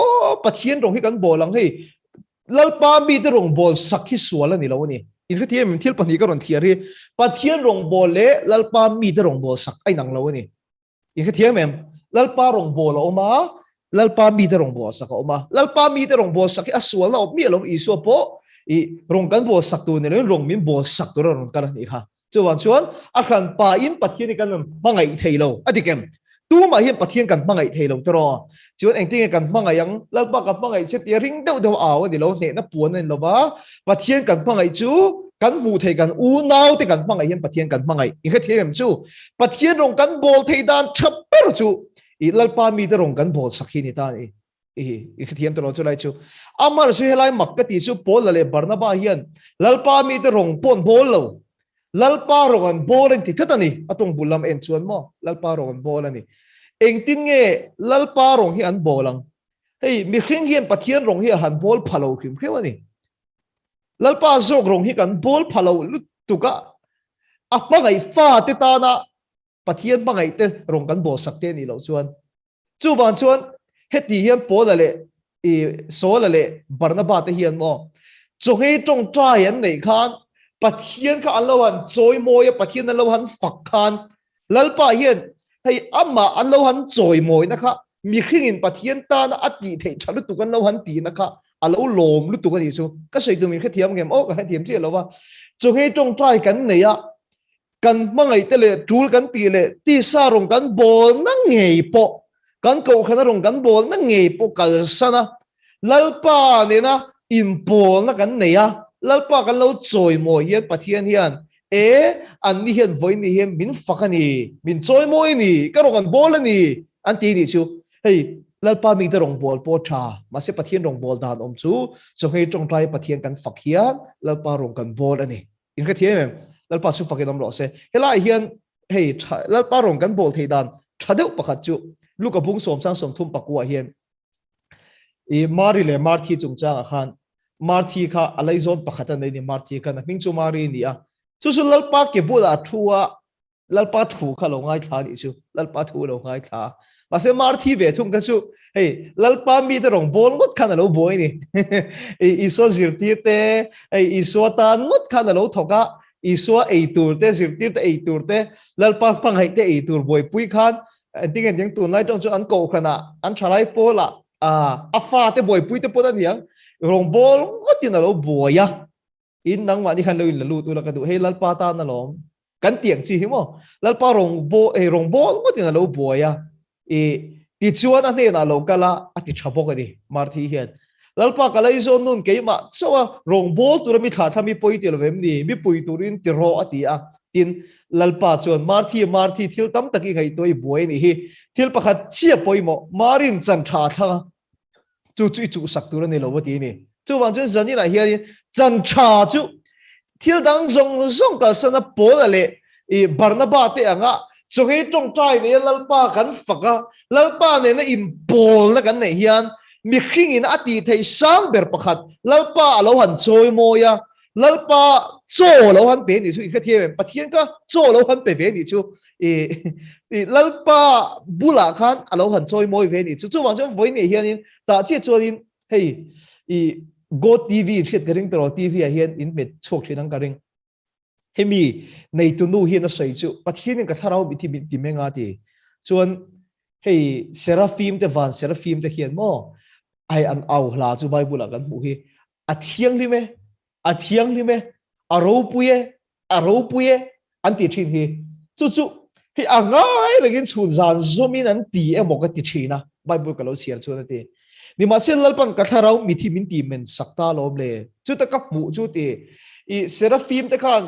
pathian rong hi kan bol lang hei lalpa mi te rong bol sak hi sual ani lo ni in ka thiam thil pani ka ron thiari pathian rong bol le lalpa mi te rong bol sak ai nang lo ni in ka thiam em lalpa rong bol oma lalpa mi te rong bol sak oma lalpa mi te rong bol sak aswal la mi lo iso po rong kan bol sak tu ne rong min bol sak tu rong kan ni kha chuan chuan a khan pa in pathian kan mangai theilo adikem tu ma hian pathian kan mangai theilo tro chuan eng ting kan mangai yang lalpa kan mangai che ti ring deuh deuh aw ni lo ne na puan nen lo ba pathian kan mangai chu kan mu thei kan u nau te kan mangai hian pathian kan mangai i kha thiam chu pathian rong kan bol thei dan thap per chu i lalpa mi te rong kan bol sakhi ni ta ni i kha thiam tro chu lai chu amar chu helai makkati chu Paul le Barnabas hian lalpa mi te rong pon bol lo lalpa rongan bol en ti thatani atong bulam en chuan mo lalpa rongan bol ani eng tin nge lalpa rong hi an bolang hei mi khring hian pathian rong hi han bol phalo khim khewani lalpa zok rong hi kan bol phalo lut tuka mangai fa te ta na pathian mangai te rong kan bol sakte ni lo chuan chu ban chuan heti hian Paul le Saul le Barnabas te hian mo chu he tong tra yan nei khan pathian kha alohan choi moya pathian alohan fak khan lalpa hian hei amma alohan choi moi na kha mi khingin pathian ta na ati thei chalu tu kan alohan ti na kha alo lom lu tu kan isu ka sei tu min kha thiam ngem ka thiam chi lo wa chu he tong trai kan nei a kan mangai te le tul kan ti le ti sa rong kan bol na ngei po kan ko khana rong kan bol na ngei po kal sana lalpa ne na in pol na kan nei a lalpa kan lo choi mo hian pathian hian an ni hian voi ni hian min fakani min choi moi ni ka rong kan bol ani an ti ni chu hei lalpa mi te rong bol po tha ma se pathian rong bol dan om chu so hei tong trai pathian kan fak hian lalpa rong kan bol ani in ka thiam lalpa su fakin om lo se helai hian hei lalpa rong kan bol thei dan thadeu pakhat chu luka bung som sang som thum pakua hian mari le marthi chung chang khan marthi kha alaizon pakhata nei ni marthi kha na ming chu mari ni a chu lalpa ke bula thua lalpa thu kha lo ngai thla ni chu lalpa thu lo ngai thla ase marthi ve thung ka chu hey lalpa mi te rong bol ngot khan lo boi ni i so zirtir te i so tan ngot khan lo thoka i so ei tur te zirtir te ei tur te lalpa pangai te ei tur boi pui khan ting en yang tu nai tong chu an ko khana an thalai pola afa te boi pui te podan yang rong bol ngotin lo boya in nang ma ni khan lo in lu tu la ka du hey lalpa ta na lom kan tiang chi hi mo lalpa rong bol ngotin lo boya ti chuan a ne na lo kala ati thabo ka di marthi hian lalpa kala izon nun ke ma chawa rong bol tu mi tha thami poi ti lo vem ni mi pui turin ti ro ati a tin lalpa chuan marthi thil tam taki ngai toi boi ni hi thil pakhat chia poi mo marin chan tha tha chu sak tu ni lo ti ni chu wang chen zani na hian chan tha chu thil dang zong ka sana pol le Barnabas te anga so he tong trai ne lalpa kan faka lalpa ne na in pol na kan nei hian mi khing in ati thei sang ber pakhat lalpa alo han choi moya lalpa cho lo han pe ni chu i kha thiam pathian ka cho lo han pe ve ni chu lalpa bula khan alo han choi moi ve ni chu wang chang voi ni hian in ta che chuan in hey i go TV khiat ka ring tro TV a hian in met chok thin ang ka ring hemi nei tu nu hian a sei chu pathian ka tharau bi thi ti menga ti chuan hey seraphim te van seraphim te hian mo ai an au hla chu bible kan mu hi a thiang li me a ro puye an ti thin hi chu hi angai lagin chun zan zomin an ti e mo ka ti thina bible ka lo sial chu na ti ni ma sel lalpan ka tharau mi thi min ti men sakta lom le chu ta kap mu chu ti i seraphim te khan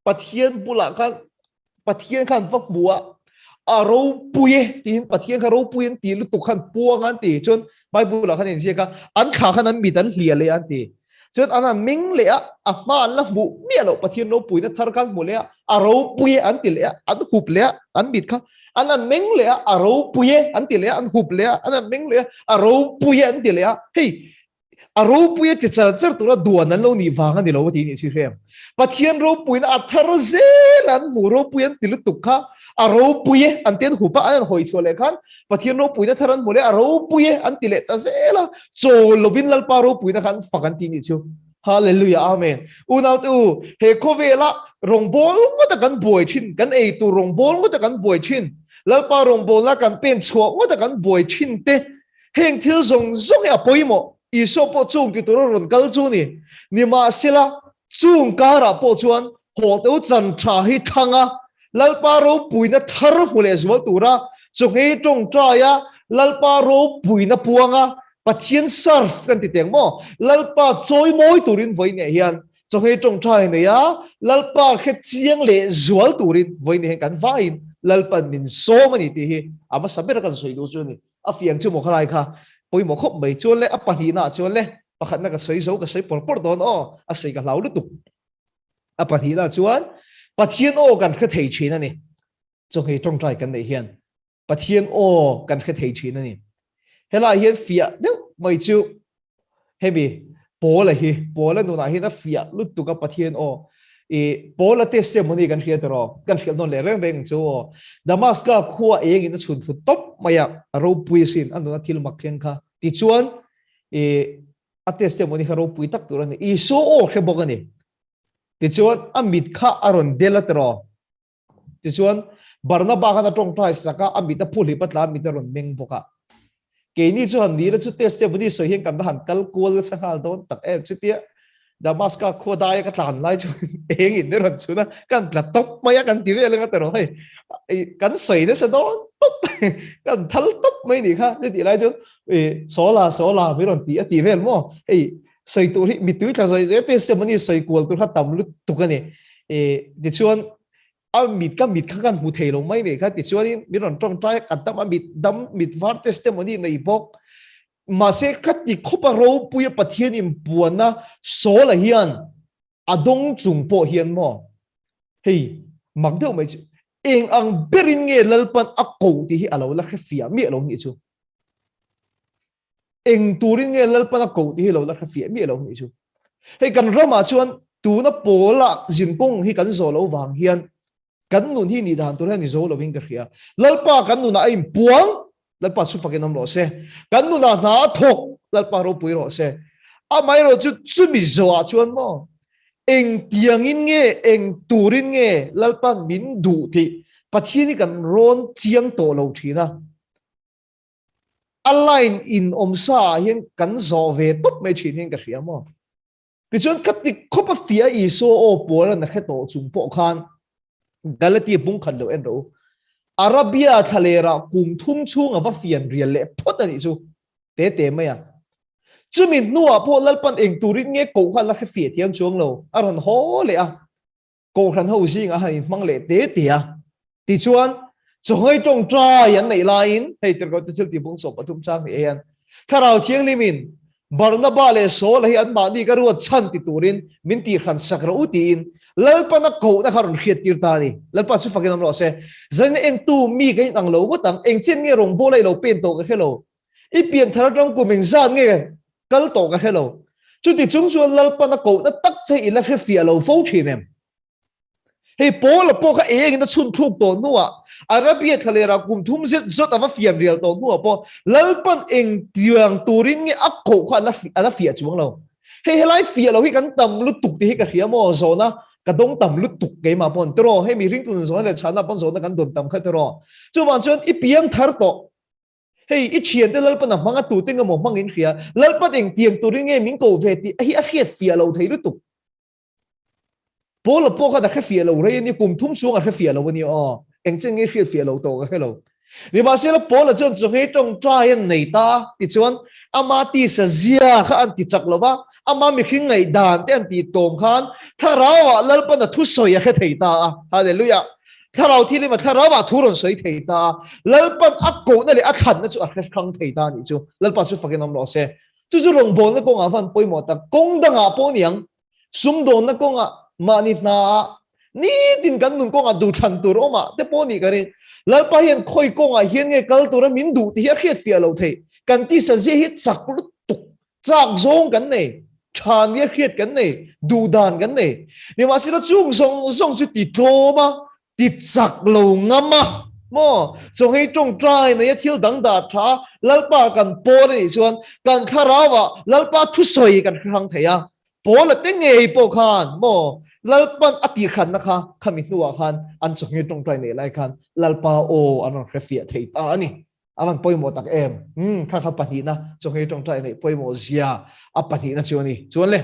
pathian bula kan pathian khan vak bua a ro puye tin pathian ka ro puyen ti lu tu khan puang an ti chon bible la khan in sia ka an kha khan an mi dan hlia le an ti chon an ming le a ma la bu mi lo pathian no pui na thar kan mu le a ro puye an ti le an hup le an bit kha an ming le a ro puye an ti le an hup le an ming le a ro puye an ti le hey a ro puye ti char tu la duan an lo ni wang an ni lo ti ni chi rem pathian ro puye na a thar zel an mu ro puye an ti lu tu kha a ro puye an ten hupa an hoi chole khan pathian ro puye na tharan mole a ro puye an ti le ta zela cho lovin lal pa ro puye na khan fakan ti ni chu hallelujah amen unau tu he khovela rongbol ngo ta kan boi thin kan ei tu rongbol ngo ta kan boi thin lal pa rongbol la kan pen chho ngo ta kan boi thin te heng thil zong zong ya poimo i so po chung ti tu ron kal chu ni ma sila chung ka ra po chuan ho tu chan tha hi thanga lalpa ro puina thar hule zwal tura chungai tong traya lalpa ro puina puanga pathian surf kan ti teng mo lalpa choi moi turin voi ne hian chungai tong trai ne ya lalpa khe chiang le zwal turin voi ne kan vain lalpa min so mani ti hi ama saber kan soi do chu ni a fiang chu mo khalai kha poi mo khop mai chon le a pahi na chon le pakhat na ka soi zo ka soi por don o a sei ka lau lu tu a pahi na chuan pathian o kan kha thei thina ni chong hei tong trai kan nei hian pathian o kan kha thei thina ni hela hian fia deu mai chu hebi pola nu na hi na fia lut tu ka pathian o e pola testimony kan khia tro kan khia non le reng chu damaska khuwa eng in chun thu top maya ro puisin anu na thil mak khen kha ti chuan e a testimony ro pui tak tur ani i so o khe bokani ti chuan amit kha aron delatro ti chuan barnaba kha tong trai saka amita phuli patla mit ron meng boka ke ni chu han ni la chu testimony so hian kan han kal kol sa hal don tak em chu tia damaska khodai ka tlan lai chu eng in ron chu na kan la top maya kan ti ve lenga tro hei kan soi na sa don top kan thal top mai ni kha ni ti lai chu so la vi ron ti ve mo ei soi tu hi mi tu ka soi je testimony soi kol tu kha tam lu tu ka ni ti chuan mit kha kan hu thei lo mai ne kha ti chuan mi ron tong trai kan tam amit dam mit var testimony nei bok ma se khat ti khopa ro puya pathian im puana so la hian adong chung po hian mo hei mak deu mai eng ang berin nge lalpan akko ti hi alo la kha fia mi lo ni chu eng turin nge lalpan akko ti hi lo la kha fia mi lo ni chu hei kan roma chuan tu na pola jinpong hi kan zo lo wang hian kan nun hi ni dan tur ni zo lo wing ka khia lalpa kan nun a im puang lalpa su fakin om lo se kan nun na thok lalpa ro pui ro se a mai ro chu mi zo a chuan mo eng tiang in nge eng turin nge lalpa min du thi pathini kan ron chiang to lo thina align in omsa hian kan zo ve top mai thin hin ka khia mo ti chuan khat ti khopa fia i so o por na khe to chung po khan galati bung khan lo en ro arabia thalera kum thum chung awa fian rial le phot ani chu te maya chumin nuwa po lalpan eng turin nge ko kha la khe fia tiang chuang lo aron ho le a ko khan ho sing a hai mang le te a ti chuan choi tong trai an nei lain hei ter ko te thil ti bung so pathum chang ni an kharau thiang limin barnaba le so la hi an ma ni ka ruat chan ti turin min ti khan sakra utin lalpa na ko na kharon khiat tir ta ni lalpa su fakin lo se zan eng tu mi kai ang lo bu tang eng chen nge rong bo lai lo pen to ka hello i pian thar tong ku ming zan nge kal to ka hello chu ti chung chu lalpa na ko na tak che ila khe fia lo fo thin em hei Paul la po kha eng na chun thuk to nuwa Arabia thalera kum thum zet zot ava fiam real to nuwa po lalpan eng tiang turin nge akko kha la fia chuang lo hei helai fia lo hi kan tam lu tuk ti ka hiam mo zo na ka dong tam lu tuk ke ma pon tro hei mi ring tun zo le chana pon zo na kan don tam kha tro chu wan chon I piang thar to hei I chien te lalpan na manga tu te ngamo mangin khia lalpan eng tiang turin nge min ko ve ti hi a khiat fia lo thei lu tuk Paul po kha da kha fia lo re ni kum thum suang a kha fia lo ni o eng cheng nge khiat fia lo to ka hello ni ba se la Paul la chon he tong try an nei ta ti chuan ama ti sa zia kha an ti chak lo ba ama mi khing ngai dan te an ti tom khan tharawa lalpa na thu soi a kha thei ta hallelujah tharau thi le ma tharawa thu ron soi thei ta lalpan akko na le a khan na chu a kha khang thei ta ni chu lalpa su fakin am lo se chu chu rong bol na ko nga van poi mo ta kong da nga po niang sum don na ko nga mani na ni din kan nun ko nga du than tur oma te po ni kare lalpa hian khoi ko nga hian nge kal tur min du ti hi khiat fia lo thei kan ti sa je hi chak lu tuk chak zong kan nei chan ye khiat kan nei du dan kan nei ni ma sila chung song song chu ti tlo ma ti chak lo ngama mo so hei tong trai na ye thil dang da tha lalpa kan po ni chuan kan kharawa lalpa thu soi kan khang theya po la te ngei po khan mo lalpan ati khan na kha khami nuwa khan an chong hei tong trai nei lai khan lalpa o anon khafia thei ta ani aman poi mo tak em kha kha pani na chong hei tong trai nei poi mo zia a pani na chuani chuan le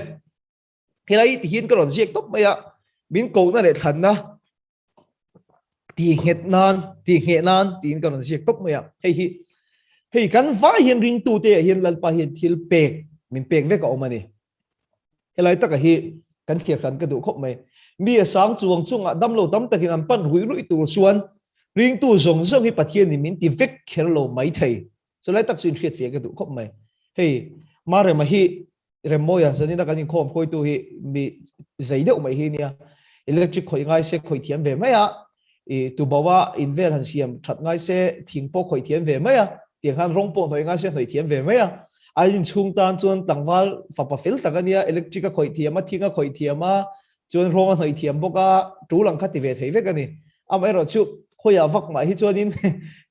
helai ti hin karon jek top maya min ko na le than na ti het nan tin karon jek top maya hei kan va hian ring tu te hian lalpa hian thil pek min pek ve ka omani helai tak hi kan thia khan ka du khop mai mi sang chuang chunga damlo tam takin an pan hui rui tur suan ring tu zong zong hi pathian ni min ti vek kherlo mai thei so lai tak chin khiat fe ka du khop mai hei mare ma hi remoya zanina kan khom khoi tu hi mi zaide mai hi nia electric khoi ngai se khoi thiam ve mai a tu bawa invel han siam that ngai se thingpo khoi thiam ve mai a tiang han rong po hoi ngai se khoi thiam ve mai a ai chung tan chuan tlangwal fa pa fel takania electric khoi thiama thinga khoi thiama chuan rong hoi thiam boka tu lang khati ve thei ve kani am ero chu khoya vak ma hi chuan in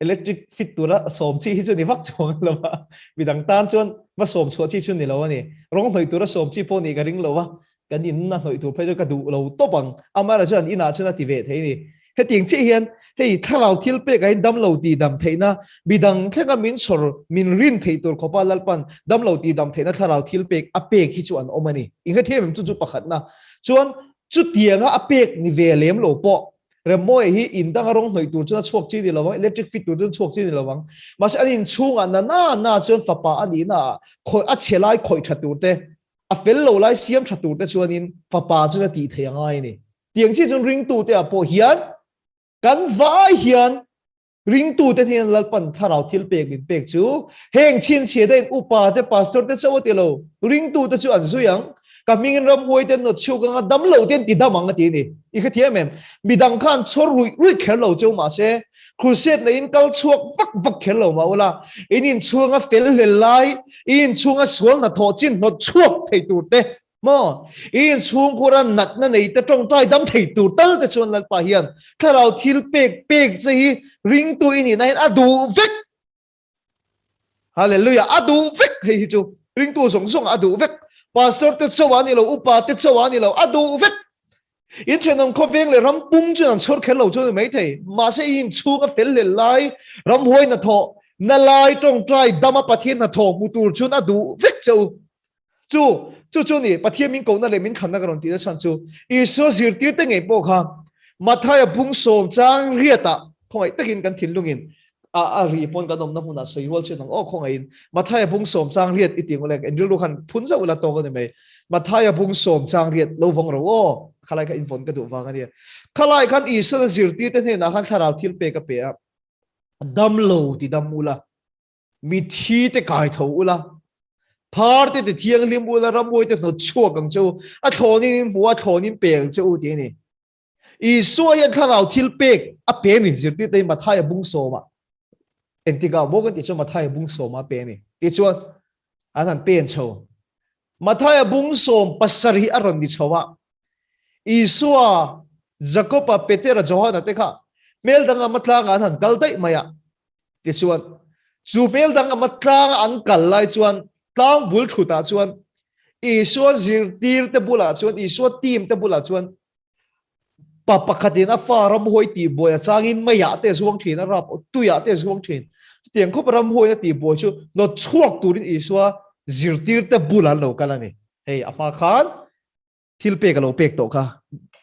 electric fit tura som chi hi chu ni vak chong lawa bidang tan chuan ma som chho chi chu ni lawa ni rong hoi tura som chi po ni ka ring lawa kan in na hoi tu phai ka du lo to bang amara chuan ina chuna ti ve thei ni he ting chi hian hei thalau thil pe ka dam lo ti dam theina bidang thlenga min chor min rin thei tur khopa lalpan dam lo ti dam theina thalau thil pe a pe hi chu an omani inga them chu pakhat na chuan chu tianga a pek ni ve lem lo po remoi hi indang rong noi tur chuna chuak chi ni lawang electric fit tur chun chuak chi ni lawang mas anin chunga na chun fapa ani na khoi a chelai khoi thatur te a fel lo lai siam thatur te chuanin fapa chuna ti theangai ni tiang chi chun ring tu te a po hian kan vai hian ring tu te hian lalpan tharau thil pek min pek chu heng chin che den upa te pastor te chaw te lo ring tu te chu an zuyang ka mingin ram hoi ten no chu ka dam lo ten ti damang ti ni I kha thiam em midang khan chor rui khel lo chu ma se crusade na in kal chuak vak khel lo ma ula in chuanga fel helai in chuanga sual na tho chin no chuak thei tu te mo in chung kura nat na nei te tong tai dam thei tu tal te chon lal pa hian tharau thil pek che hi ring tu in in adu vek hallelujah adu vek hei chu ring tu song adu vek pastor te chawani lo upa te chawani lo adu vek in chenong khoveng le ram pum chuan an chor khelo chu mai thei ma se in chu ka fel le lai ram hoi na tho na lai tong trai dama pathian na tho mutur chun adu vek chu ni pathian min ko na le min khan na karon ti na chan chu iso zirtir te ngei po kha mathaya bung som chang riata khoi takin kan thilungin a ri pon ka dom na huna soi wal chen o khong in mathaya bung som chang riat iting ole en lu khan phun za ula to ka ni mai mathaya bung som chang riat lo vong ro o khalai ka infon ka du wa ka ni khalai khan iso zirtir te na khan tharau thil pe ka pe a dam lo ti dam ula mi thi te kai tho ula party te thiang lim ula ramoi te no chuak ang chu a thonin bua thonin peng chu ti ni I so ya tharau thil pek a pe ni zirti te mathaya bung so ma entiga bogan ti chu mathaya bung so ma pe ni ti chu anan pen cho mathaya bung som pasari aron ni chowa I so Jacob a Peter a Johanna te kha mel dang a matlang an han kal dai maya ti chuan chu mel dang a matlang an kal lai chuan tlang bul thuta chuan Isua zirtir te bula chuan Isua tim te bula chuan pakhatin a faram hoi ti boy a changin maya te zuang thin a rap tuya te zuang thin tiang khop ram hoi na ti boy chu no chuak turin Isua zirtir te bula lo kalani hei apa khan thil pe ka lo pek to kha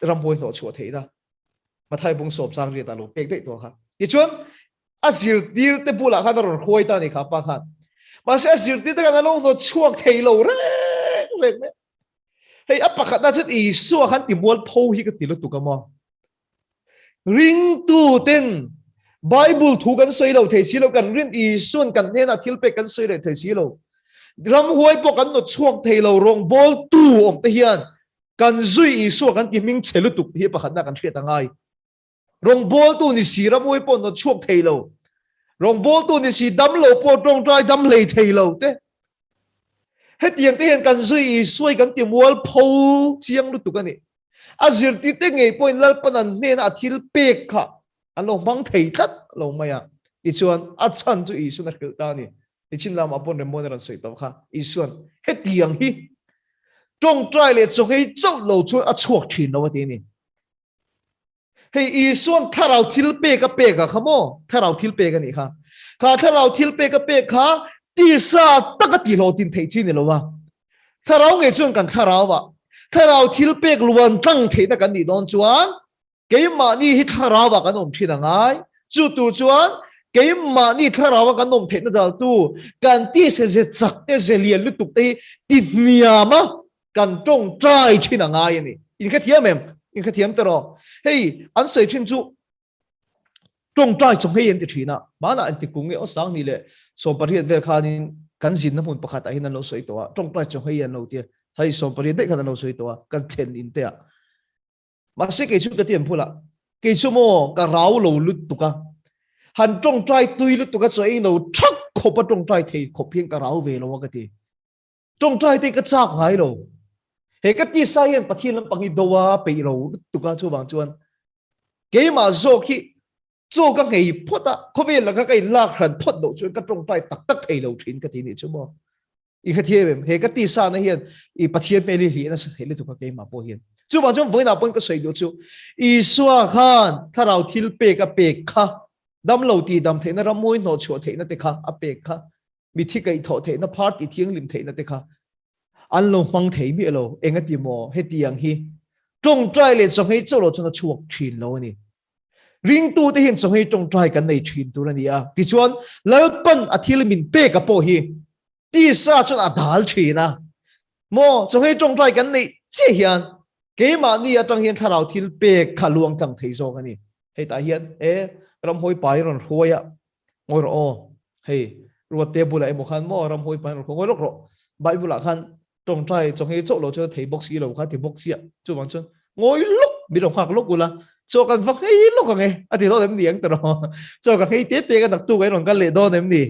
ram hoi no chu theina mathai bung sop sang ri ta lo pek dei to kha ti chuan a zirtir te bula kha ro hoi ta ni kha pa khan ma se zirtir te ka lo no chuak thei lo re hey apa kata chat Isu akan timbul pau hi ketilo tu kamu ring tu ten Bible tu kan silo thei silo kan rin Isu kan nena thilpe kan silo thei silo ram huai po kan no chuak thei lo rong bol tu om te hian kan zui Isu kan ti ming chelu tu hi pakhat na kan thria tangai rong bol tu ni si ram huai po no chuak thei lo rong bol tu ni si dam lo po tong trai dam lei thei lo te hết tiếng tiếng cần duy xuôi cần tìm wall phô chiang lúc tụ cái này azir tí tiếng ngày point lal panan nên athil pek kha alo mang thei tat lo maya ichuan achan chu isu na khil ta ni ichin lam apon remon ran soi to kha isuan hết tiếng hi trong trai le chung hei chau lo chu a chuak thin lo ti ni hei isuan tharau thil pek ka khamo tharau thil pek ka ni kha tharau thil pek kha第三，大个地路定提起你了哇？他老爱转กัน他老哇，他老天白乱当提那กัน你当转，给嘛你他老哇กัน我们提那爱，就杜转，给嘛你他老哇กัน我们提那道杜，กัน第三是杂的是连路读的第二嘛，กัน中在提那爱呢，你看听没？你看听得咯？嘿，俺谁清楚？中在中黑人的提那，嘛那俺的公业我上你嘞。so pariat ver khanin kan zin na mun pakhat a hin lo soi to a tong trai chong hei an lo tia thai so pariat dei khan lo soi to a kan then in te a ma se ke chu ka tiam phula ke chu mo ka rau lo lut tu ka han tong trai tui lut tu ka choi lo thak kho pa tong trai thei kho phieng ka rau ve lo ka ti tong trai te ka chak ngai lo he ka ti sa yen pathin lam pangi dowa pe lo tu ka chu bang chuan ke ma zo khi做个ngày phốt à, có vẻ là cái lạc hẳn phốt đầu chuyện cái trong tay tắc tắc thầy đầu chuyện cái gì này chứ mà, ý cái thiệp hệ cái tì sa này hiện, ý bắt thiệp mê li nó sẽ thấy được cái mà bao hiện, chú bảo chúng với nào bên cái sợi đầu chú, ý xóa khan, thà nào thiệp cái kha, đâm lâu tì đâm thấy nó ra môi nó chua thấy nó thế kha, kha, bị thi cái thọ thấy nó party tiếng lim thấy nó thế kha, anh lâu mang thấy biết lâu, anh cái gì mà hết tiếng hi, trong trai lên trong hết chỗ rồi cho nó chuộc chín lâu này. Ring tu te hin chong hei tong trai kan nei thin tu ni a ti chuan lalpan athil min pe ka po hi ti sa chon a dal thina mo chong hei tong trai kan nei che hian ke ma ni atang hian tharau thil pe khaluang chang thei zo ani hei ta hian ram hoi pai ron hoya ngor o hei ru te bula mo khan mo ram hoi pai ron ngor ro bai bula khan tong trai chong hei chok lo cho thei box hi lo kha thei box ya chu wang chon ngoi luk bi lo khak luk gula choกันฟังให้ลูกกันไงอาทิตย์เราเต็มเลี้ยงตลอดchoกันให้เตะกันตักตู้กันหลังกันเล่ดอนเต็มดี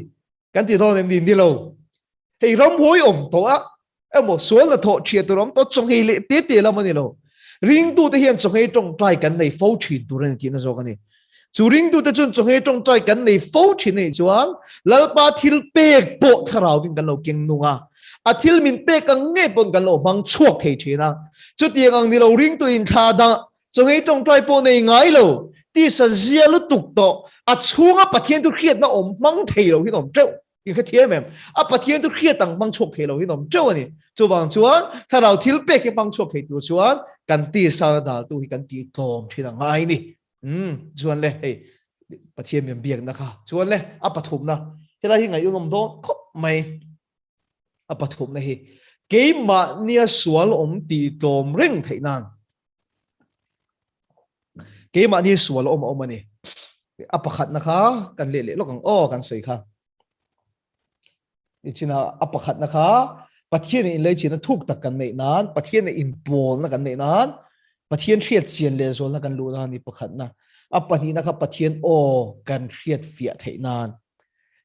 กันตีดอนเต็มดีนี่เราให้ร้องหวยตัวหมดส่วนละโถเชียตัวร้องตัวจงให้เละเตะเรามันนี่เราริงตู้ที่เห็นจงให้จงใจกันในฟูชินตัวนั้นกินนะโซกันนี่จูริงตู้ที่จงให้จงใจกันในฟูชินนี่จวนแล้วปาทิลเปกโปะทาราววิ่งกันเราเก่งนัวอาทิลมินเปกกันเงี้ยปนกันเราบังชั่วเทชีนะจุดเดียงนี่เราริงตัวอินทาดาจงให้ตรงใจปนในไงเราที่สัญญาลุตุกโตอาช่วงปะเทียนทุกเขียดนะอมมังเทเราที่น้องเจ้าอีกแค่เทียมแม่ปะเทียนทุกเขียดต่างมังชกเทเราที่น้องเจ้านี่จูบางชวนถ้าเราทิลเปกมังชกเทตัวชวนกันตีสารดาตัวกันตีตอมที่ต่างไงนี่ชวนเลยเฮ้ปะเทียมเบียงนะคะชวนเลยปะทุมนะที่เราที่ไงยุ่งงมโตคบไม่ปะทุมนะเฮ้เกี่ยมาเนี่ยสวนอมตีตอมเร่งไทยนานเกี่ยมาเนี่ยสวนอมนี่ปะขัดนะคะกันเละๆแล้วกันกันสวยค่ะนี่ชินะปะขัดนะคะปะเทียนนี่เลยชินะทุกตะกันในนั้นปะเทียนในอินโพลนะกันในนั้นปะเทียนเทียดเสียนเลโซนะกันรู้นะนี่ปะขัดนะปะนี้นะครับปะเทียนกันเทียดเฟียไทยนาน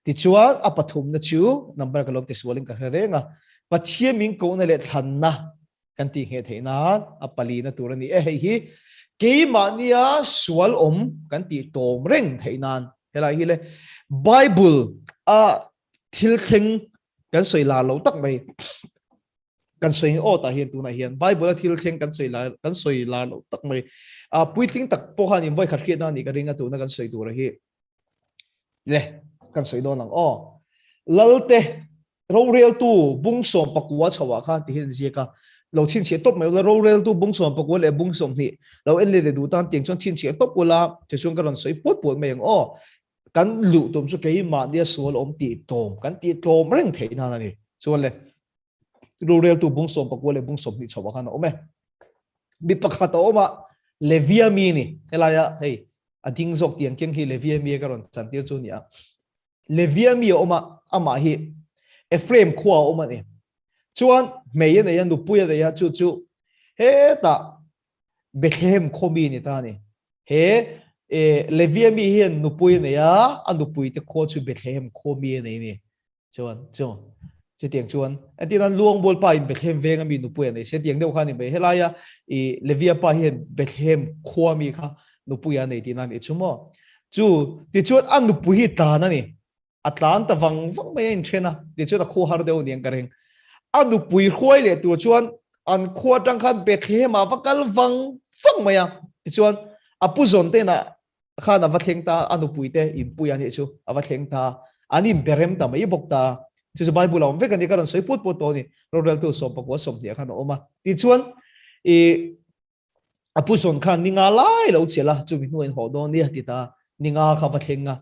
ที่ชัวปะทุมนะชิวนับเป็นกันลบที่สวนลิงกันเรื่องปะเทียนมิงโกนั่นแหละทันนะกันตีเหตุไทยนานปะลีนะตัวนี้ฮี cái mà nia sual kan ti tom reng thei nan helai hi le Bible a thil theng kan soi la lo tak mai kan soi o ta hian tu na hian Bible a thil theng kan soi la lo tak mai a pui thing tak po han in voi khat khiat na ni ka ringa tu na kan soi tu ra hi le kan soi don lang o lalte ro real tu bung som pakwa chawa kha ti hin zia ka lo chin che top mai la ro real tu bung som pakwa le bung som ni lo en le du tan tiang chon chin che top pula che chung ka ron soi pot pot mai ang o kan lu tom chu ke ma dia sual ti tom kan ti tom reng thei na ni chuan le ro real tu bung som pakwa le bung som ni chawa kha na ome bi pakha to ma levia mi ni elaya hey ading zok tiang keng hi levia mi ka ron chan tir chu ni a levia mi oma ama hi Ephraim khua oma ni chuan mei ne yan du puya de ya chu chu he ta Bethlehem khomi ni ta ni he levia mi hian nu puya ne ya anu pui te kho chu Bethlehem khomi ne ni chuan chi tiang chuan ati dan luang bol pa in Bethlehem venga mi nu puya ne se tiang deu kha ni be helaya levia pa hian Bethlehem khomi kha nu puya ne ti na ni chumo chu ti chuan anu pui ta na ni Atlanta vang mai in thena ti chu ta kho har deu niang kareng anu pui khoi le tu chuan an kho tang khan Bethlehem a vakal vang maya ti chuan apu zon te na khana va thleng ta anu pui te in pui an he chu ava thleng ta anin berem ta mai bok ta chu Bible om ve kan ni karon soi put put to ni rodal tu som pakwa som dia khan oma ti chuan apu zon khan ninga lai lo chela chu mi nuin ho do ni ti ta ninga kha va thlenga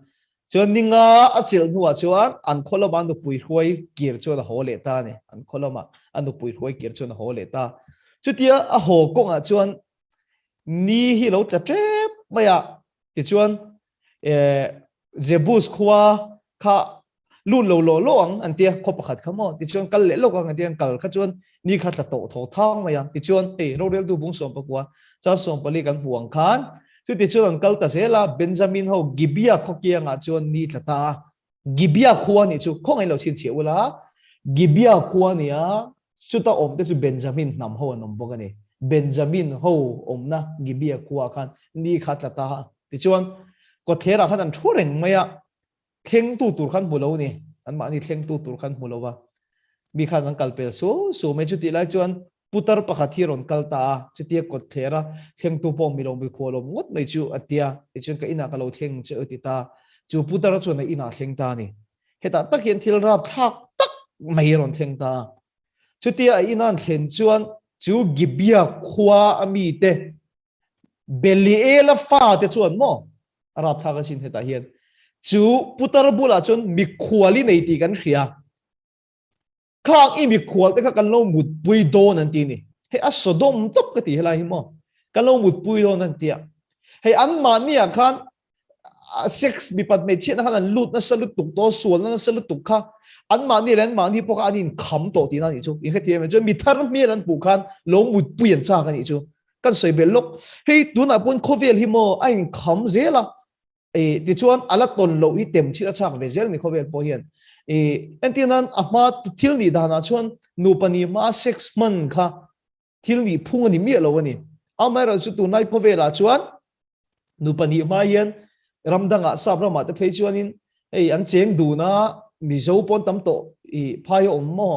chuan ninga achil nuwa chuan an kholoma anu pui khoi kir chu na ho le ta ni an kholoma anu pui khoi kir chu na ho le ta chu tia a ho konga chuan ni hi lo ta trep maya ti chuan Jebus khwa kha lu lo ang an tia kho pakhat khamo ti chuan kal le lo ka ang tia kal kha chuan ni kha tla to tho thang maya ti chuan ro rel tu bung som pakwa cha som pali kan huang khan chu ti chuan kal ta zela Benjamin ho Gibia khokia nga chuan ni tlata Gibia khuwa ni chu khong ai lo chin che ula Gibia khuwa ni a chu ta om te chu Benjamin nam ho anom bokani Benjamin ho omna Gibia khuwa khan ni kha tlata ti chuan ko thera khan an thureng maya theng tu tur khan bulo ni an ma ni theng tu tur khan bulo wa mi khan an kalpel so me chu ti lai chuan putar pakhat hi ron kalta chu ti ko thera theng tu pom mi lo mi kholom ngot mai chu atia ti chuan ka ina ka lo theng che ti ta chu putar chu na ina theng ta ni heta tak hian thil rap thak tak mai ron theng ta chu ti a ina thlen chuan chu Gibia khwa ami te Beliela fa te chuan mo arab thak a sin heta hian chu putar bula chun mi khwali nei ti kan hria khang i mi khwal te kha kan lo mut pui don an ti ni he a Sodom top ka ti helai mo kan lo mut pui don an tia he an ma ni a khan sex bi pat me chen khan an lut na salut tuk to sual na salut tuk kha an ma ni len ma ni poka anin kham to ti na ni chu i kha ti me chu mi thar mi lan pu khan lo mut pui an cha kan ni chu kan soi bel lok he tu na pun khovel hi mo ain kham zela ti chuan ala ton lo hi tem chi a chak ve zel ni khovel po hian entinan ama thil ni dana chuan nu pani ma 6 month kha thil ni phung ani mi lo ani amara chu tu nai khovela chuan nu pani ma hian ramdanga sabrama te phei chuan in an cheng du na mi zo pon tam to phai om mo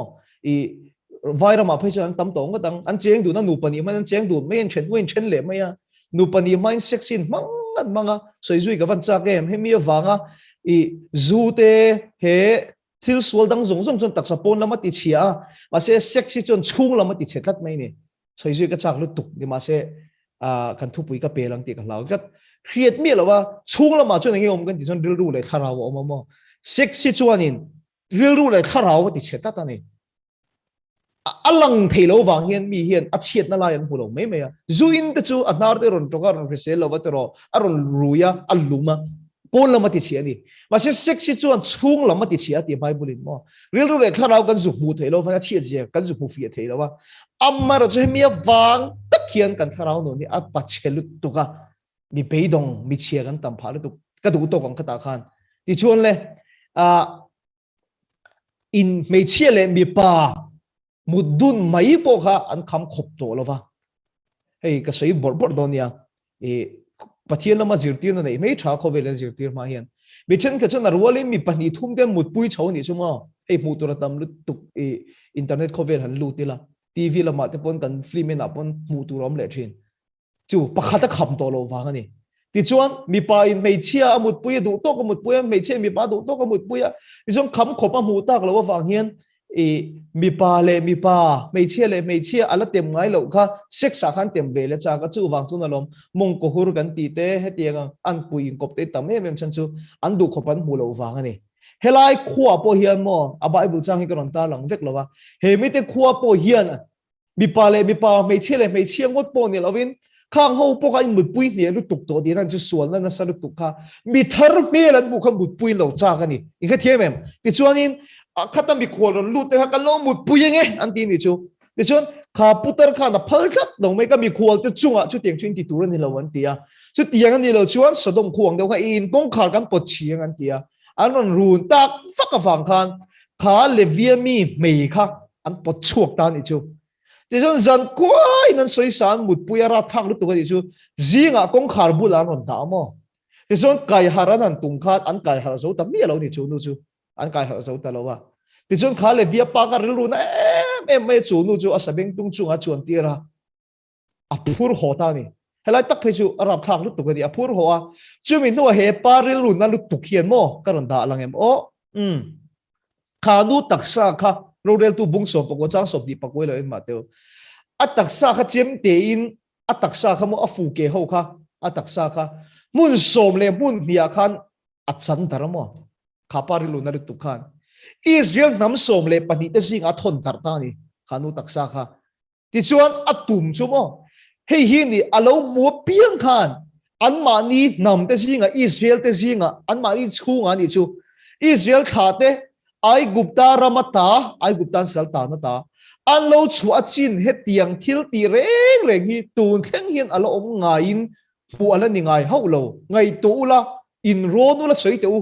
vairama phei chuan tam to ngadang an cheng du na nu pani ma an cheng du men chen le maya nu pani ma in sexin manga soizui ka van cha kem he mi wanga zu te he thil sual dang zong chon taksa pon lama ti chia ma se sexy chon chung lama ti chetlat mai ni soizui ka chak lu tuk ni ma se kan thu pui ka pelang ti ka lau kat khiet mi lawa chung lama chon nge om kan ti chon ril ru le tharaw om mo sexy chuanin ril ru le tharaw ti chetlat ani alang thelo wang hian mi hian a chiat na lai an hulo mai mai zuin te chu anar te ron toka ron resel lo watero aron ruya aluma pon lama ti chi ani ma se sexy chuan chung lama ti chi ati Bible in mo real ru le tharau kan zu mu thelo fa chi je kan zu mu fi thelo wa amma ro chu mi wang tak hian kan tharau no ni a pa chelu tuka mi beidong mi chia kan tam pha lu ka du to kong kata khan ti chuan le in me chia le mi pa mudun mai po kha an kham khop to lova hei ka sei bor donia ปัทยาลมาจิรตีนั่นเองไม่ช้าเขาเวลาจิรตีมาเห็นมิเช่นก็จะนารวาเลมีปัญหาทุ่มเต็มหมดปุยเฉานี่ใช่ไหมมุดตัวตามลุตุกอินเทอร์เน็ตเขาเวลหันลุติละทีวีละมาแต่ปนกันฟิล์มนับปนมุดตัวรำเละชินจู่ปะขัดขำตัวเราฟังนี่ติดชวนมีปลาอินไม่เชี่ยมุดปุยดูโตก็มุดปุยไม่เชี่ยมีปลาดูโตก็มุดปุยติดชวนคำขบมุดตากเราว่าฟังเห็นมีปลาเลยมีปลาไม่เชี่ยเลยไม่เชี่ยอะไรเต็มไงเราค่ะเซ็กซ์ขันเต็มเวลจาก็จู่วางทุนอารมณ์มงกุฎกันตีเตะให้เตียงอันปุยกบเตะแต่ไม่เป็นฉันจู่อันดูขบันหูเราฟังนี่เฮลัยขัวโปเฮียนมั่วอบายบุจังให้กระนั้นตาหลังเวกเราว่าเฮไม่ได้ขัวโปเฮียนมีปลาเลยมีปลาไม่เชี่ยเลยไม่เชี่ยงดโปเนี่ยเราวินข้างห้องพวกไอ้หมุดปุยเนี่ยลุกตุกตัวเดียวนั่นจะส่วนนั่นสรุปตุกค่ะมีทาร์เมลันบุคคลหมุดปุยเราจากกันนี่อีกแค่เทียมเองติดชวนนี้ข้าตั้งมีขวดลุดแต่ข้ากันล้อหมุดปุยยังไงอันที่นี่ชูติดชวนข้าพุทธร์ข้าน่ะพัลกัดลงไม่ก็มีขวดจะจุ่งชุดเตียงชุดที่ตัวนี่เราวันเดียชุดเตียงอันนี้เราชวนสะดมขวงเดี๋ยวข้าอินต้องขาดกันปวดเชียงอันเดียอันนั้นรูนตักฟักกับฝั่งข้างขาเลเวียมีไม่ค่ะอันปวดชวกตานี่ชูที่ส่วนจันก้อยนั้นสวยสารหมุดปุยราทังลุตัวกันที่ชูจีงะกงขารบุลานนดามอที่ส่วนไก่หารันันตุงขาดอันไก่หาราสูแต่ไม่เรานี่ชูนู่ชูอันไก่หาราสูแต่เราว่าที่ส่วนขาเลเวียปากการรู้นะไม่ชูนู่ชูอาศัยเป็นตุงจุงอาชวนตีระอับพูดหัวตานี่เฮลัยตักเพชูรับทางลุตัวกันที่อับพูดหัวจูมินหัวเฮปาริลุนั่นลุตุเขียนโมการันดาลังเอ็มโอขาดูตักษาค่ะเราเรียนตัวบุ้งสอบปกติจ้างสอบดีปกติเลยมาเดียวอัตักษาค่ะเจียมเตียนอัตักษาค่ะมั่วอฟูเกะเขาค่ะอัตักษาค่ะมุนสมเลยมุนเมียขันอัดสันตระมั่วข้าปาริลุนั่นลุตุขันอิสราเอลน้ำสมเลยปนิเตสิงอัทนตระตานี่ขานูตักษาค่ะที่ชวนอัตุมชั่วโมงเฮ้ยฮินี่อาลูมัวเปียงขันอันมานี่นำเตสิงอ่ะอิสราเอลเตสิงอ่ะอันมานี่ชูงานนี่ชูอิสราเอลขาเตไอ้กุปตารามตาไอ้กุปตานสัลตานตาอันเราชัวจินเฮตียงทิลตีเร่งฮีตูนแข่งเฮียนอันเราอมไงอินผู้อันนี้ไงเฮาเราไงตัวละอินโรนุละสวยตัว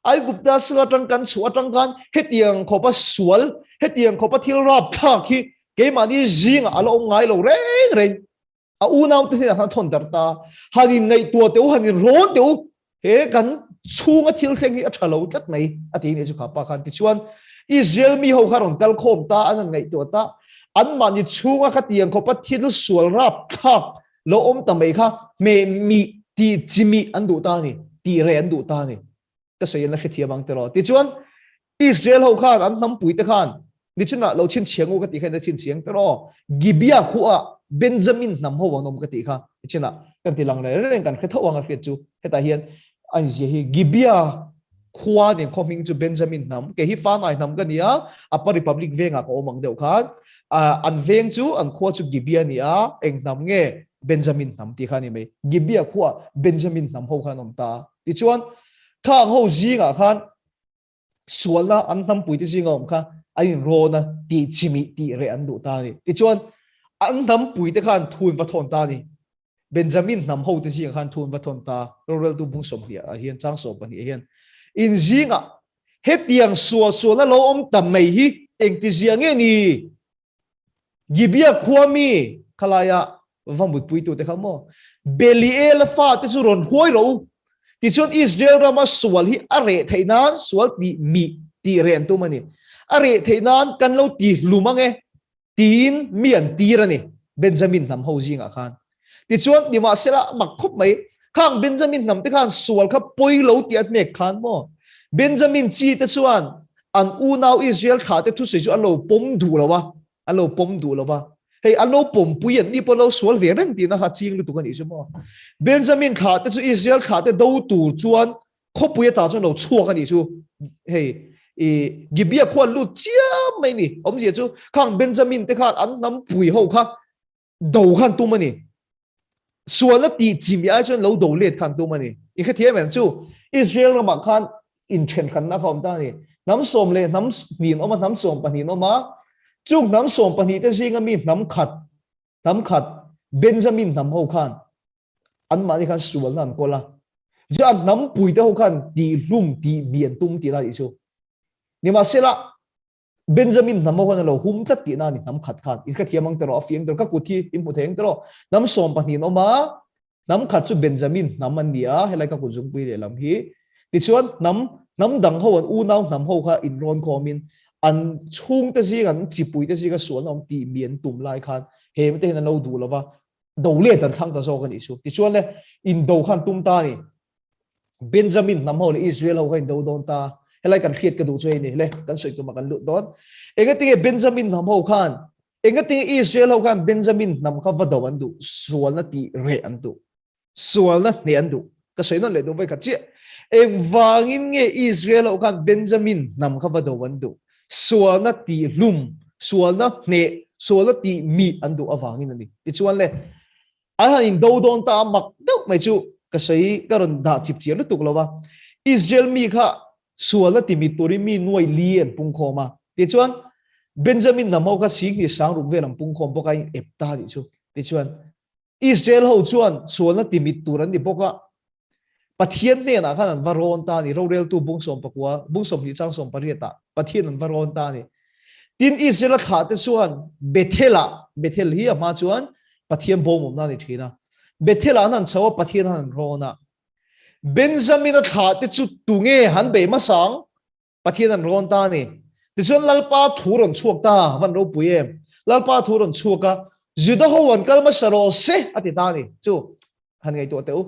ไอ้กุปตาสละจังกันชัวจังกันเฮตียงขบสวลเฮตียงขบทิลรับทักฮีเกมานี่จิงอันเราอมไงเราเร่งอูนาวที่นี่ท่านทนตร์ตาฮันไงตัวตัวฮันโรนตัวเฮกันชูงทิลแข่งฮีอัชเราจัดไหมอาทิตย์นี้จะขับปากันที่ชวนอิสราเอลมีเขาขารอนกัลโคมตาอันนั้นไงตัวตาอันมันยิ่ชูงขัดยังเขาพัดที่ลุสวลรับทับแล้วอมทำไมค่ะเมมีตีจิมีอันดูตานี่ตีเรนดูตานี่ก็เสียนักเทียบังตลอดที่ชวนอิสราเอลเขาขานอันน้ำปุ๋ยตะขานนี่ฉันน่ะเราชินเชียงกูกติแค่นั้นชินเชียงตลอดกิบียาขัวเบนจามินนำหัววนมกติค่ะนี่ฉันน่ะกันที่หลังเลยเรื่องกันแค่ทวังกันจูให้ตาเฮียนอันนี้กิบียาขัวเนี่ยเขามิงจูเบนจามินนำแกฮิฟ้าไงนำกันเนี่ยอัปปะริพับลิกเวงอ่ะก็มังเดียวกันอันเวงจูอันขัวจูกิบียาเนี่ยเองนำเงี้ยเบนจามินนำที่ข้านี่ไหมกิบียาขัวเบนจามินนำหัวข้านมตาที่ชวนข้างหัวจีงอ่ะข้านส่วนละอันนำปุ๋ยที่จีงอ่ะข้าอันนี้โรนะตีจิมิตีเรอันดูตานี่ที่ชวนอันนำปุ๋ยที่ข้านทุนวัฒนตานี่เบนจามินนำหัวที่จีงข้านทุนวัฒนตาเราเรียกตัวบุ้งสมเหียเฮียนจ้างสมบัติเฮียนอินจิงอ่ะเฮตียงส่วนนั้นเราอมตำไม่ฮีเองที่จีงเงี้ยนี่กิบียขัวมีขลายะวังบุตรปุยตัวเด็กเขาโม่เบลีเอลฟ้าที่สุรนห้วยเราที่ส่วนอิสราเอลเรามาสวลฮีอะไรไทยนั้นสวลตีมีตีเรียนตัวมันนี่อะไรไทยนั้นกันเราตีลุมังเอตีนเมียนตีระนี่เบนจามินนำเฮาจิงอ่ะคันที่ส่วนดีมาเสละมักคบไหมข้างเบนจามินนำที่ข้างสวลครับปุยเราตีอันเมฆคันโม่เบนจามินจีที่ส่วนอันอูนาวอิสราเอลขาดทุสิจุอันเราปมดูแล้ววะอันเราปมดูแล้ววะเฮ้ยอันเราปมปุยนี่พอเราสวลเวียงตีนะข้าจิงรู้ตัวกันอีกใช่ไหมเบนจามินขาดที่อิสราเอลขาดที่ดูตูจวนคบปุยตาจนเราชั่วกันอีกชูเฮ้ยกิบียควรรู้เจ้าไม่นี่ผมเสียจูข้างเบนจามินที่ข้าอันน้ำปุยเขาข้าดูขันตัวมันนี่ส่วนละตีจิมยาจนเราดูเลียดขันตัวมันนี่อีกแค่เทียบเหมือนจูอิสราเอลเราบักขันอินเทรนด์ขันนักความตานี่น้ำส้มเลยน้ำมีนออกมาน้ำส้มปนีนออกมาจุกน้ำส้มปนีแต่สิ่งมีน้ำขัดเบนจามินน้ำเขาขันอันมาที่ขันส่วนนั้นก็ละจะน้ำปุยแต่เขาขันตีลุ่มตีเบียนตุ้มตีอะไรอีกชูนี่มาเสละเบนจามินน้ำเขาขันเราหุ่มตัดตีนั่นนี่น้ำขัดขันอีกแค่เทียมมังตลอดเฟียงตลอดก็กุฏิอิมพุเทงตลอดน้ำส้มปนีนออกมา nắm khát chú Benjamin nắm anh nia hay là các cụ dùng bùi để làm hi thì chuan nắm đằng hậu anh u nao nắm hậu kha in ron komin anh chung tới gì anh chỉ bùi tới gì cái số ông tì miền tụm lại khan hem tới nó đủ là va đầu liệt tận thang ta zo cái isu thì chuan le in đầu khan tụm ta ni Benjamin nắm hậu là Israel hậu khan đầu đón ta hay là cần khiết cái đủ chơi này le cần sợi tụm cần lụt đón anh cái tiếng Benjamin nắm hậu khan anh cái tiếng Israel hậu khan Benjamin nắm kha vật đầu anh đủ số nó tì rẻ anh đủ số nó nè anh đủ cái sợi nó lại đủ với cái chuyện em vangin nghe Israel hậu khan Benjamin nắm kha vật đầu anh đủ số nó tì lum số nó nè số nó tì mít anh đủ avangin anh đi thì chuan le anh in đầu đón ta mặc đâu mấy chú cái sợi cái run đã chip chiết nó tục lâu Israel mi kha số nó tì mít tori mi nuôi liền pung kho mà thì chuan Benjamin nằm hậu kha xí thì sáng rụng về làm pung kho bốc cái ép ta thì chuan Israel hậu chuan số nó tì mít turan đi bốc cái Pathian ne na khan varon ta ni rorel tu bungsom pakwa bungsom ni changsom pariata pathian varon ta ni tin Israel kha te suan Bethel hi ama chuan pathian bomom na ni thina Bethel nan chawa pathian han rona Benjamin kha te chu tunge han be ma sang pathian an ron ta ni ti chuan lalpa thuron chuak ta van ro puye lalpa thuron chuaka juda ho wan kalma saro se ati ta ni chu han ngai to teu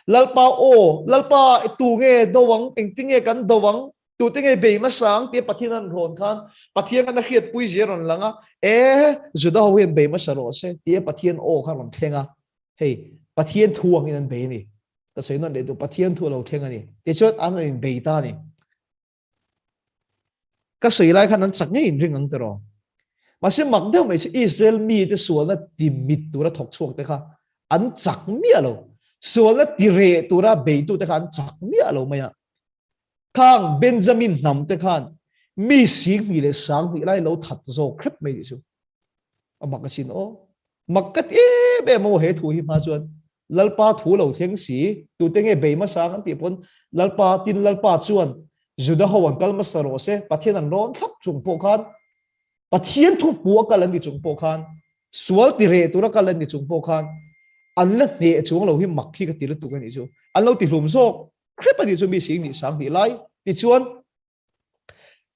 lalpa tu nghe dawang engtinge kan dawang tu tinge be ma sang te pathian ron khan pathian kan khiat pui zeron langa juda ho hen be ma saro se te pathian o khan ron thenga hey pathian thuang in be ni ta sei non de tu pathian thu lo thenga ni te chot an in be ta ni ka sei lai khan an chak nge in ring ang tero ma se mak deu mai Israel mi te sual na timit tu ra thok chuak te kha an chak mi alo số là tire tura bể tu te khan chak mi alo maya khang Benjamin nam te khan mi sing mi le sang mi lai lo that zo khep mai di chu amak ka sin o makat be mo he thu hi ma chuan lalpa thu lo theng si tu te nge be ma sang an ti pon lalpa chuan juda hawan kal ma saro se pathian an ron thap chung po khan pathian thu pu kal an di chung po khan sual tire tura kal an di chung po khan anh là nè chúng lâu hi mặc khi cái tiền tụ cái này chú anh lâu tiền lùm số khép bao nhiêu chú mi sinh đi sáng đi lại thì chuan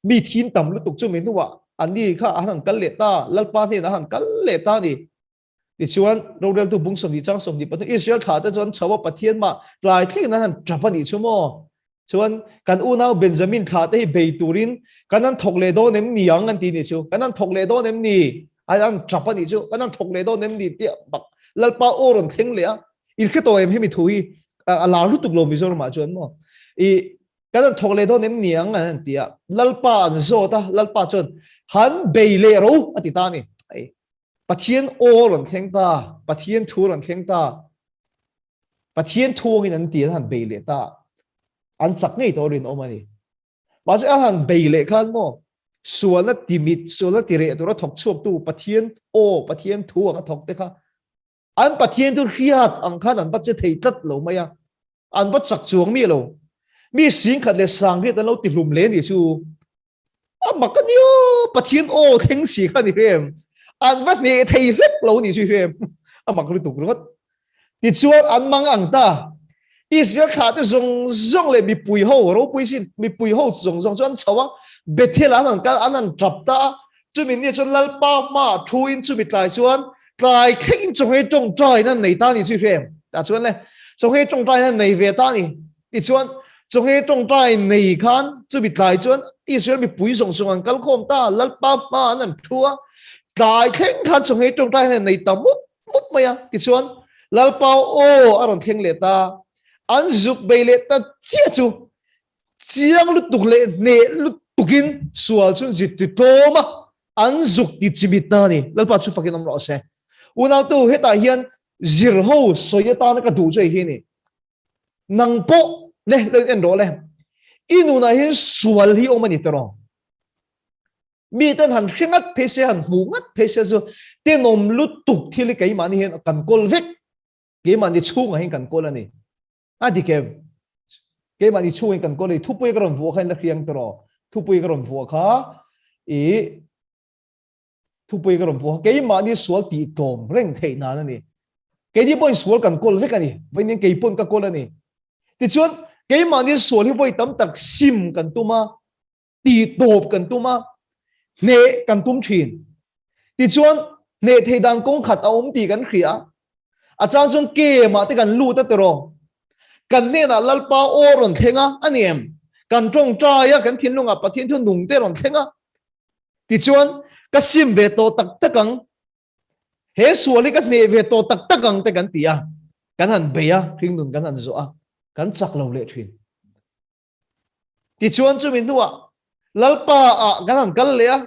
mi thiên tầm lúc tục chú mình thôi anh đi khá anh cắn lệ ta lalpa này anh cắn lệ ta đi thì chuan rồi đến tụ bung sầm đi trang sầm đi bắt Israel khá tới chuan cháu bắt thiên mà lại khi anh chập đi chú mò chuan kan u nào Benjamin khá tới bầy turin kan anh thọc lệ đó ném niang anh tin đi chú kan anh thọc lệ đó ném ni anh chập đi chú kan anh thọc lệ đó ném ni tiệt bạc lalpa oron theng le il khe to em hemi thui ala lu tuk lo mi zor ma chuan mo I kan thok le do nem niang an tia lalpa zo ta lalpa chon han beile ro ati ta ni ai pathian oron theng ta pathian thu ron theng ta pathian thu in an tia han beile ta an chak ngei to rin omani ba se han beile khan mo suana timit suana tire to ra thok chuak tu pathian thu ka thok te kha an pathian tu hiat ang khan an bat che thei tat lo maya an bat chak chuang mi lo mi sing khat le sang ri tan lo ti hlum le ni chu a makanyo pathian o theng si khan ni rem an wat ni thei rek lo ni chu rem a makru tu rot ti chuan an mang ang ta Israel kha te zong le mi pui ho ro pui sin mi pui ho zong chuan chawa Bethel an kal an trap ta chu min ni chuan lalpa ma thuin chu mi tlai chuan tlai khin chung he chung trai nan nei ta ni chu rem ta chuan le chung he chung trai nan nei ve ta ni ti chuan chung he chung trai nei khan chu mi tlai chuan Israel mi pui zong an kal khom ta lalpa ma an thua tlai khin khan chung he chung trai nan nei ta mut maya ti chuan lalpa o aron theng le ta an zuk beile ta chia chu chiang lu tuk le ne lu tukin sual chun jit ti toma an zuk ti chimit na ni lalpa chu fakin am ro se unaw tu heta hian zir ho soyata na ka du chei hi ni nang po le en ro le inu na hin sual hi o mani tro mi tan han khingat phese han hungat phese zo te nom lu tuk thili kai mani hen kan kol vek ke mani chunga hin kan kol ani adi ke mani chunga kan kol thu pui karon vo khan la khiang tro thu pui karon vo kha e thu pui karon vo ke mani sual ti tom reng thei na ni cái đi point sual kan kol ve kan ni với những cái point ka kol ani ti chuan cái mà ni sual hi voi tam tak sim kan tuma ti top kan tuma ne kan tum thin ti chuan ne thei dan kong khat a ti kan khria a chang chuan ke ma te kan lu ta tero kan ne na lalpa oron thenga aniem kan tong tra ya kan thin lunga pathin thu nung te ron thenga ti chuan ka sim ve to tak takang he suali ka ne ve to tak takang te kan tia kan han be ya thing nun kan han zo a kan chak lo le thin ti chuan chu min huwa lalpa a kan han kal le a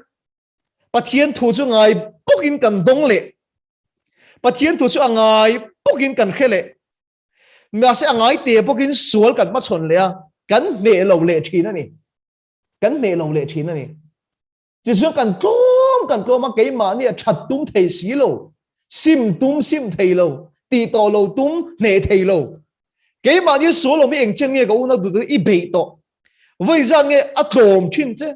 pathian thu chu ngai pokin kan dong le pathian thu chu angai pokin kan khele mà sẽ ngai te pokin sual kan ma chon le a kan ne lo le thin ani kan ne lo le thin ani chỉ số cần có mà cái mà này chặt tung thầy xí lô sim thầy lô tì tò lô tung nề thầy lô cái mà như số lô mấy anh chân nghe có nó đủ ít bể to với ra nghe ắt đồm thiên chứ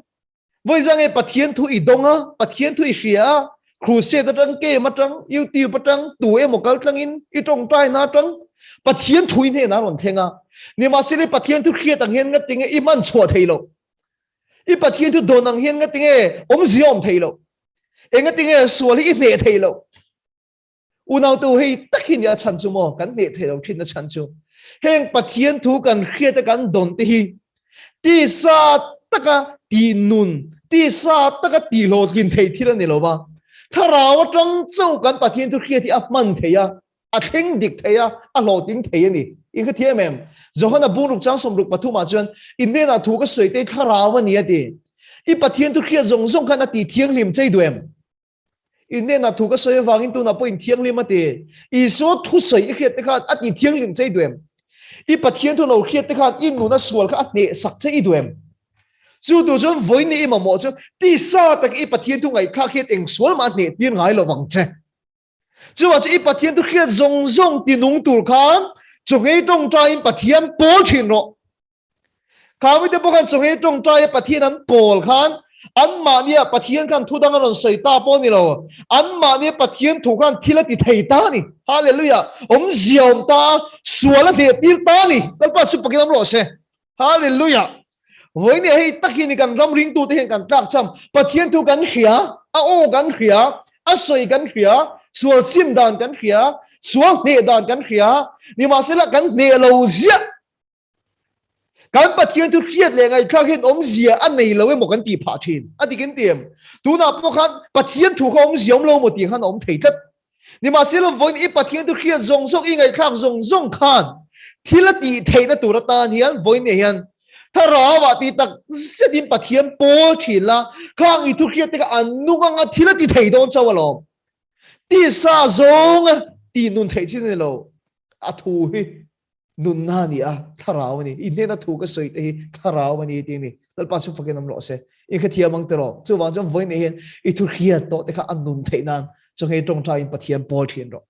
với ra nghe bát thiên thu ít đông á bát thiên thu ít xía crusade trăng kê mà trăng YouTube trăng tuổi một cái trăng in ít trong trai na trăng bát thiên thu in thế nào còn thế à nhưng mà sẽ bát thiên thu kia tăng hiện cái tiếng iman chua thầy lô ít bát thiên thu đồ năng hiện cái tiếng ziom thầy lô anh cái tiếng suali ít nề thầy lô unau tu hay tất hin ya chan chu mo kan nề thầy lô thiên na chan chu heng bát thiên thu kan khia ta kan don ti sa taka ti nun ti sa taka ti lo kin thei thira ni lo ba tharaw tang chau kan bát thiên thu khia ti apman thei ya a theng dik thei ya a lo ting thei ni in ka thiam em Johana bunuk chang som ruk pathu ma chuan in ne na thu ka soi te tharaw ni ati i pathian tu khia zong zong kana ti thiang lim chei duem in ne na thu ka soi wangin tu na po in thiang lim ati i so thu soi i khia te kha ati thiang lim chei duem i pathian tu no khia te kha in nu na sual kha atne sak chei duem chu tu chon voi ni ma mo chu ti sa tak i pathian tu ngai kha khiat eng sual ma ne tin ngai lo wang che chu wa i pathian tu khia zong zong ti nung tur khan chu ngei tong tra in pathian pol thin ro kami te pokan chung he tong trai pathian an pol khan an ma nia pathian khan thu dang ron soi ta po ni lo an ma nia pathian thu khan thila ti thei ta ni hallelujah ziom ta suala de tir ta ni tal pa su pakinam lo se hallelujah voi ne hei takhi ni kan ram ring tu te hen kan tak cham pathian thu kan khia a o kan khia a soi kan khia sual sim dan kan khia sual ne dan kan khia ni ma se la kan ne lo zia kan pathian tu khiat le ngai kha hin zia an nei lo mo kan ti pha thin ati kin tiam tu na po khan pathian thu kha ziom lo mo ti khan thei that ni ma se lo voin i pathian tu khiat zong zong i ngai khak zong zong khan thila ti thei na tu ra ta hian voin ne hian tharawa ti tak sedin pathian pol thila khang i tu khiat te ka anunga nga thila ti thei don chawalo ti sa zong ti nun thei chin lo a thu hi nun na ni a tharaw ni in na thu ka soi te tharaw ni ti ni dal pa su fakin am lo se in ka thia mang tero chu wang jom voi ne hen i thu khia to te kha an nun thei nan chung he tong trai pathian pol thin ro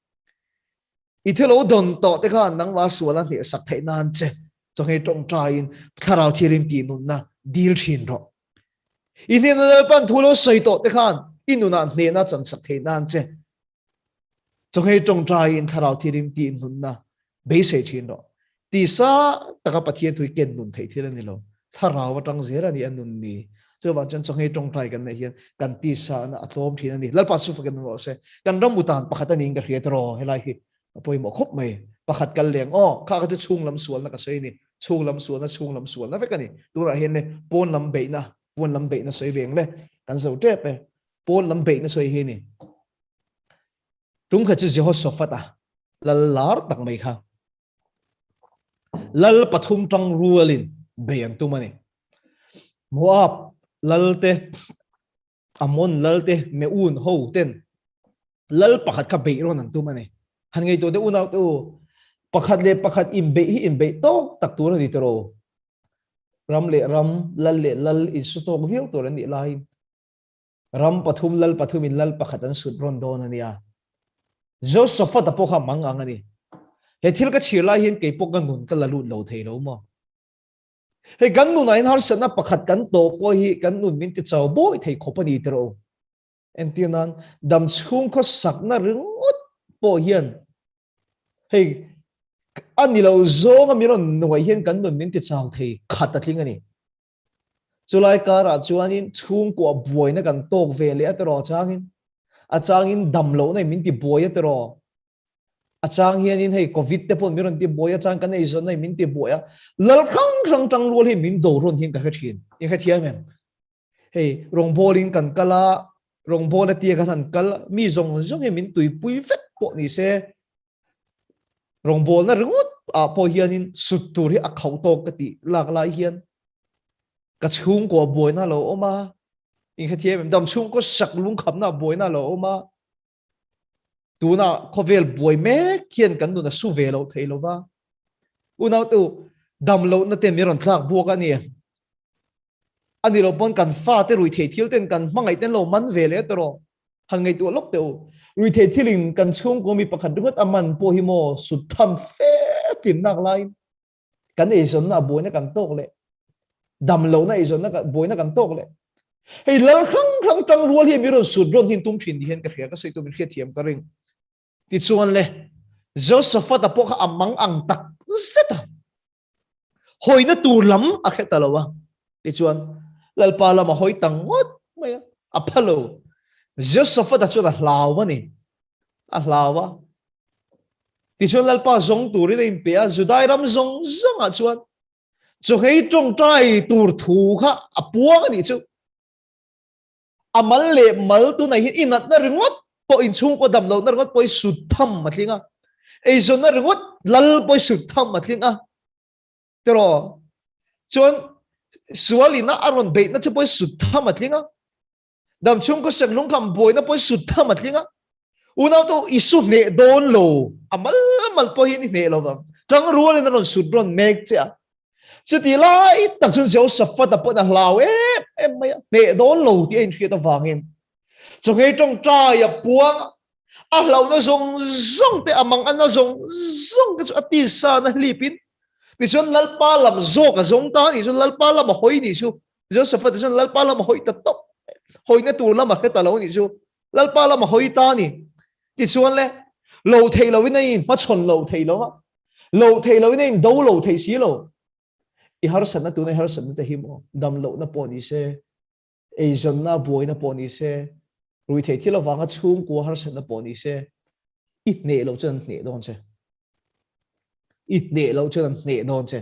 i thelo don to te kha nang wa suala ni sak thei nan che chung he tong trai tharaw thirim ti nun na dil thin ro in ne na pan thu lo soi to te khan inuna ne na chan sak thei nan che chung he tong trai tharaw thirim ti nun na be se thin ro ti sa taka pathian thui ken nun thei thira ni lo tharaw tang zera ni anun ni chuwa chan chong he tong trai kan ne hian kan ti sa na atlom thina ni lalpa su fakan ro se kan rambutan pakhat ani ka hriat ro helai hi apoi mo khop mai pakhat kal leng kha ka tu chung lam sual na ka sei ni chung lam sual na vekani tu ra hian ne pon lam be na sei veng le kan zo te pe pon lam be na sei hi ni tum kha chu jehoshaphat lal lar tak mai kha lal pathum tang rualin beyang tu mani Moab lalte amon lalte meun ho ten lal pakhat ka be ron an tu mani han ngai to de unaw tu pakhat im be to tak tu ri tro ram le ram lal le lal in su to viu to ran ni lai ram pathum in lal pakhat an sut ron don ania Josaphat apokha mangang ani he thil ka chila hin ke pok gan nun ka lalu lo thei lo mo he gan nun ain har sana pakhat kan to po hi kan nun min ti chaw boy thei khopani tro entinan dam chung kho sakna ringot po hian hey anh lâu zo nga miron nuai hian kan nun nin ti chang thei khat atling ani chulai kara chuanin chung ko buai na kan tok ve le atro changin a changin dam lo nei min ti buai atro a chang hian in hei covid te pon miron ti buai a chang kan ei zon nei min ti buai a lal khang khang tang lol hi min do ron hin ka khathin in khathia mem hei rong bolin kan kala rong bola tia ka than kal mi zong zong he min tui pui vet po ni se rong bol na ringut a po hian in sut tur hi a khau tok ka ti lak lai hian ka chung ko boi na lo oma in khathia mem dam chung ko sak lung kham na boi na lo oma tu na khovel boi me khian kan nu na su ve lo thei lo wa unau tu dam lo na te mi ron thlak buak ani anh đi lo pon kan fa te rui the thil ten kan mangai ten lo man ve le tro hangai tu lok teu rui the thilin kan chung ko mi pakhat dungat aman po hi mo su tham fe kin nak lai kan e zon na boy na kan tok le dam lo na e zon na boy na kan tok le hei lal khang khang tang rual hi mi ron su ron hin tum thin di hen ka khia ka sei tu mi khia thiam ka ring ti chuan le Joseph ta po kha amang ang tak zeta hoi na tu lam a kheta lo wa ti chuan lalpa lama hoi tangot maya apalo Joseph da chu da hlawa ni a hlawa ti chu lalpa zong turi de pe a judai ram zong zong a chuan chu hei tong trai tur thu kha apuang ni chu amal le mal tu na hin inat na ringot po in chung ko dam lo na ringot poi sut tham matlinga ei zon na ringot lal poi sut tham matlinga tero chuan suali na aron be na che poi sut tham atlinga dam chung ko sak lung kham boi na poi sut tham atlinga unau to isu ne don lo amal mal po hi ni ne lo wang tang rual na ron sut ron mek cha chu ti lai tak chun zeu safa da po na hlaw em mai ne don lo ti en khia ta wangin so ngai trong tra ya puang a hlaw na zong zong te amang an na zong zong ka chu ati sa na lipin ni chon lalpa lam zo ka zong ta ni chon lalpa lam hoi ni chu Joseph ta chon lalpa lam hoi ta top hoi na tu lam ka ta lo ni chu lalpa lam hoi ta ni ti chuan le lo thei lo in in ma chon lo thei lo in do lo thei si lo i har san na tu na har san na te hi mo dam lo na po ni se e zon na boi na po ni se rui thei thilo wanga chung ko har san na po ni se i ne lo chen ne don che ít nệ lâu cho nên nệ non chứ,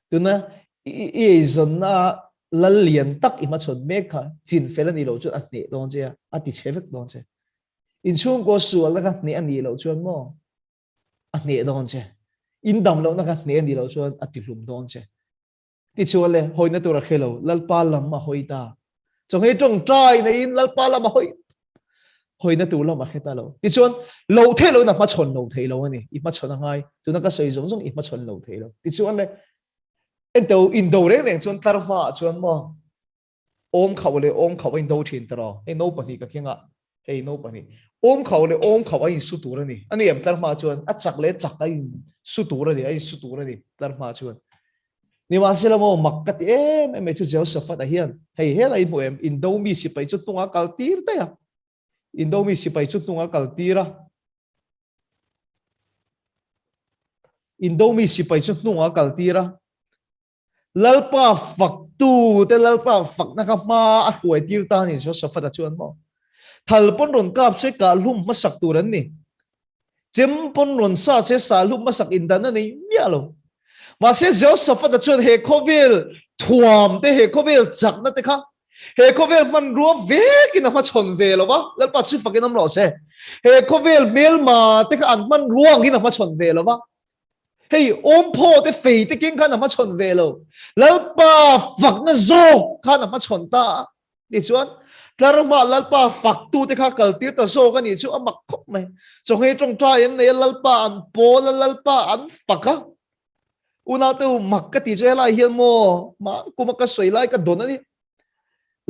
tu na ý zon na lal liền tắc im chọn mẹ cả chín phê là nị lâu cho anh nệ non chứ, anh đi chơi vất non chứ, in chung có sủa là cái nệ anh nị lâu cho anh mo, anh nệ non chứ, in đam lâu là cái nệ anh nị lâu cho anh đi lùm non chứ, đi chơi lên hồi nãy tôi ra khơi lâu lal pa lam mà hồi ta, trong cái trong trai này in lal pa lam mà hồi nãy tôi làm mà khét ta lâu, đi chọn lâu thế lâu nằm mà chọn lâu thế lâu này, ít mà chọn hàng ai, tôi nói cái sợi giống ít mà chọn lâu thế lâu, đi chọn này, em đâu in đâu đấy này chọn tar mà chọn mà, ôm khẩu in đâu chuyện tao, em nấu bánh cái kia ngạ, em nấu bánh, ôm khẩu anh sút túi này, anh em tar mà chọn, chắc lẽ chắc anh sút túi này, anh sút túi này, tar mà chọn, ni mà xem là mà mặc cái em mấy chú giáo sư phát hiện, hay hết là em in đâu mi xí phải chọn tung á cal tir đấy à. Indomie si pai chut tunga kaltira Indomie si pai chut tunga kaltira lalpa fak tu te lalpa fak na ka ma a huai tir ta ni so safata chuan mo thal pon ron kap se ka lum masak turan ni chem pon ron sa se sa lum masak indan ni mialo ma se jo safata chuan he khovel thuam te he khovel chak na te kha he kovel man ruwa ve kina ma chon ve lo ba lal pa chu fakin am lo se he kovel mel ma te ka an man ruwa kina ma chon ve lo ba hey om pho te fe te king kana ma chon ve lo lal pa fak na zo kana ma chon ta ni chuan tlar ma lal pa fak tu te kha kal tir ta zo ka ni chu amak khop mai so he trong tra yan ne lal pa an po lal pa an faka una tu mak ka ti je lai hian mo ma kuma ka soi lai ka don ani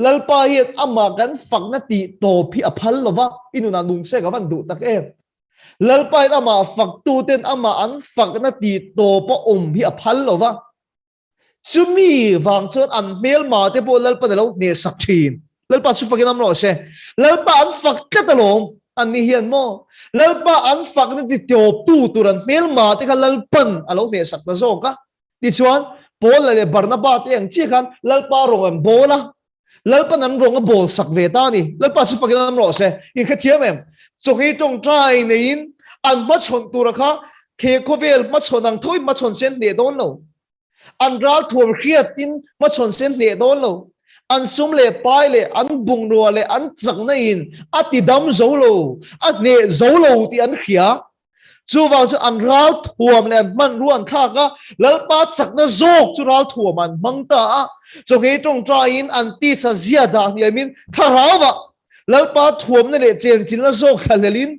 lalpa hian ama kan fak na ti to phi aphal lova inuna nung se ga van du tak em lalpa hian ama fak tu ten ama an fak na ti to po hi aphal lova chumi wang chon an mel ma te po lalpa de lo ne sak thin lalpa su fakin am lo se lalpa an fak ka ta lo anh ni hiền mo lalpa an phak na ti tio tu turan mel ma te kha lalpan alo ne sak na zo ka ti chuan Paul le Barnabas te ang chi khan lalpa rong an bola lalpa nan rong a bol sak ve ta ni lalpa su pakin am ro se in kha thiam em so hi tong trai ne in an ma chon tu ra kha khe khovel ma chon ang thoi ma chon sen ne don lo an ral thuam khiat tin ma chon sen ne don lo an sum le pai le an bung ro le an chak na in ati dam zo lo at ne zo lo ti an khia chu wang chu an ral thuam le man ruan kha ka lalpa chak na zok chu ral thuam an mang ta so he tong tra in an ti sa zia da ni min tharawa lalpa thuam ne le chen chin la zok khalelin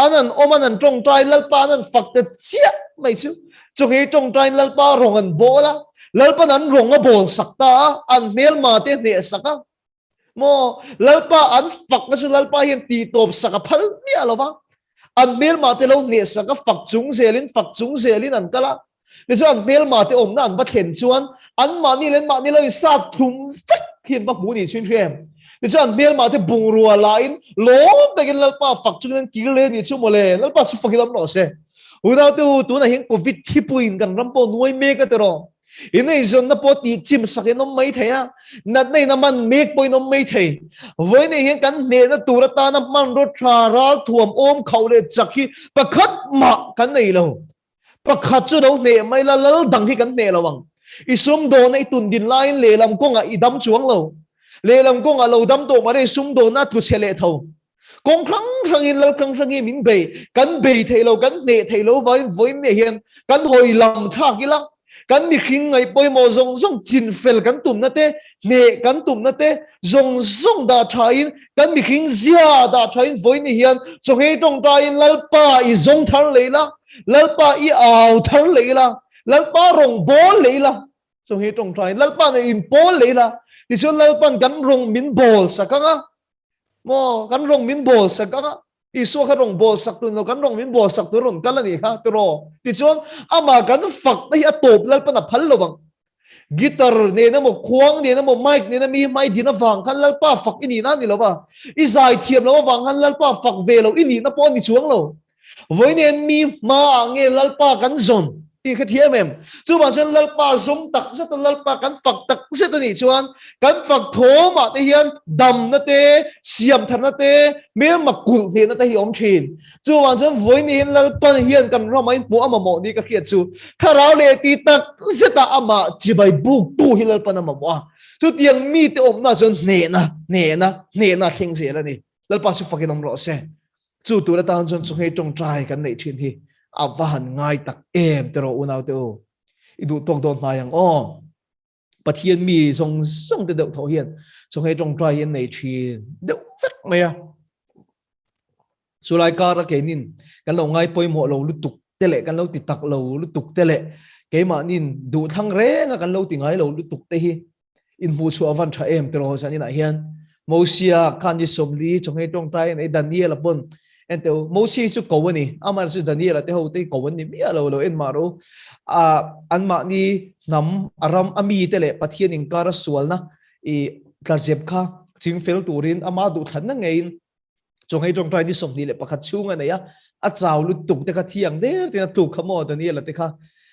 anan oman an tong trai lalpa nan fakta chia mai chu so he tong trai lalpa rong an bola lalpa nan rong a bol sakta an mel ma te ne saka mo lalpa an fak na su lalpa hian ti top saka phal ni alova an mel ma te lo ne saka fak chung zelin an kala ni so an mel ma te om na an va khen chuan an ma ni lo sa thum fak hian ba mu ni chin khem ni so an mel ma te bung ruwa lain lom takin lalpa fak chung nan ki le ni chu mo le lalpa su fakilam no se without tu na hin covid hipuin kan rampo nuai me ka tero inai zon na poti chim sakin nom mai thaya nat nei na man mek poi nom mai thei voi nei hian kan ne na turata na man ro tra ral thuam om khaule chakhi pakhat ma kan nei lo pakhat chu do ne mai la lal dang hi kan ne lawang isum do nei tun din lain le lam ko nga idam chuang lo le lam ko nga lo dam to mare sum do na tu chele tho kong khang in lal khang min be kan be thei lo kan ne thei lo voi me hian kan hoi lam thak ila kan mi khing ngai poi mo zong chin fel kan tum na te ne kan tum na te zong da thain kan mi khing zia da thain voi ni hian so he tong ta in lalpa i zong thar leila lalpa i aw thar leila lalpa rong bol leila so he tong ta in lalpa na in bol leila ti so lalpa kan rong min bol sakanga mo kan rong min bol sakanga iso ka rong bol sak tu no kan rong min bol sak tu ron kala ni ha tro ti chon ama kan fak na hi atop lal pa na phal lo bang guitar ne na mo khuang ne na mo mic ne na mi mai dina wang kan lal pa fak ini na ni lo ba izai thiam lo wang kan lal pa fak ve lo ini na po ni chuang lo voi ne mi ma nge lal pa kan zon ti kha thiam em chu ba chen lal pa zong tak sa ta lal pa kan fak tak sa ta ni chuan kan fak tho ma te hian dam na te siam thar na te me ma kul ne na te hi om thin chu ba chen voi ni lal pa hian kan ro mai pu ama mo ni ka khiat chu kharau le ti tak sa ta ama chi bai buk tu hi lal pa na ma mo chu tiang mi te om na zon ne na thing se la ni lal pa su fakin om ro se chu tu la tan zon chu he tong trai kan nei thin hi avan ngai tak em tero unaw teo idu tok don mayang o pathian mi song te deuh tho hian song he tong trai hian nei thin deuh vek mai a sulai ka ra kenin kan lo ngai poi mo lo lutuk tele kan lo ti tak lo lutuk tele ke ma nin du thang re nga kan lo ti ngai lo lutuk te hi in mu chu avan tha em tero san ina hian mosia kan ni somli song he tong trai nei Daniel apon ento mosi chu kawani amar chu Daniel te ho te kawani mi alo en maro anma ni nam aram ami tele pathian in kara sualna i tlazep kha chingfel turin ama du than na ngein chongai tong trai ni somni le pakhat chunga ne ya a chaw lu tuk te kha thiang der te na tu khamo Daniel te kha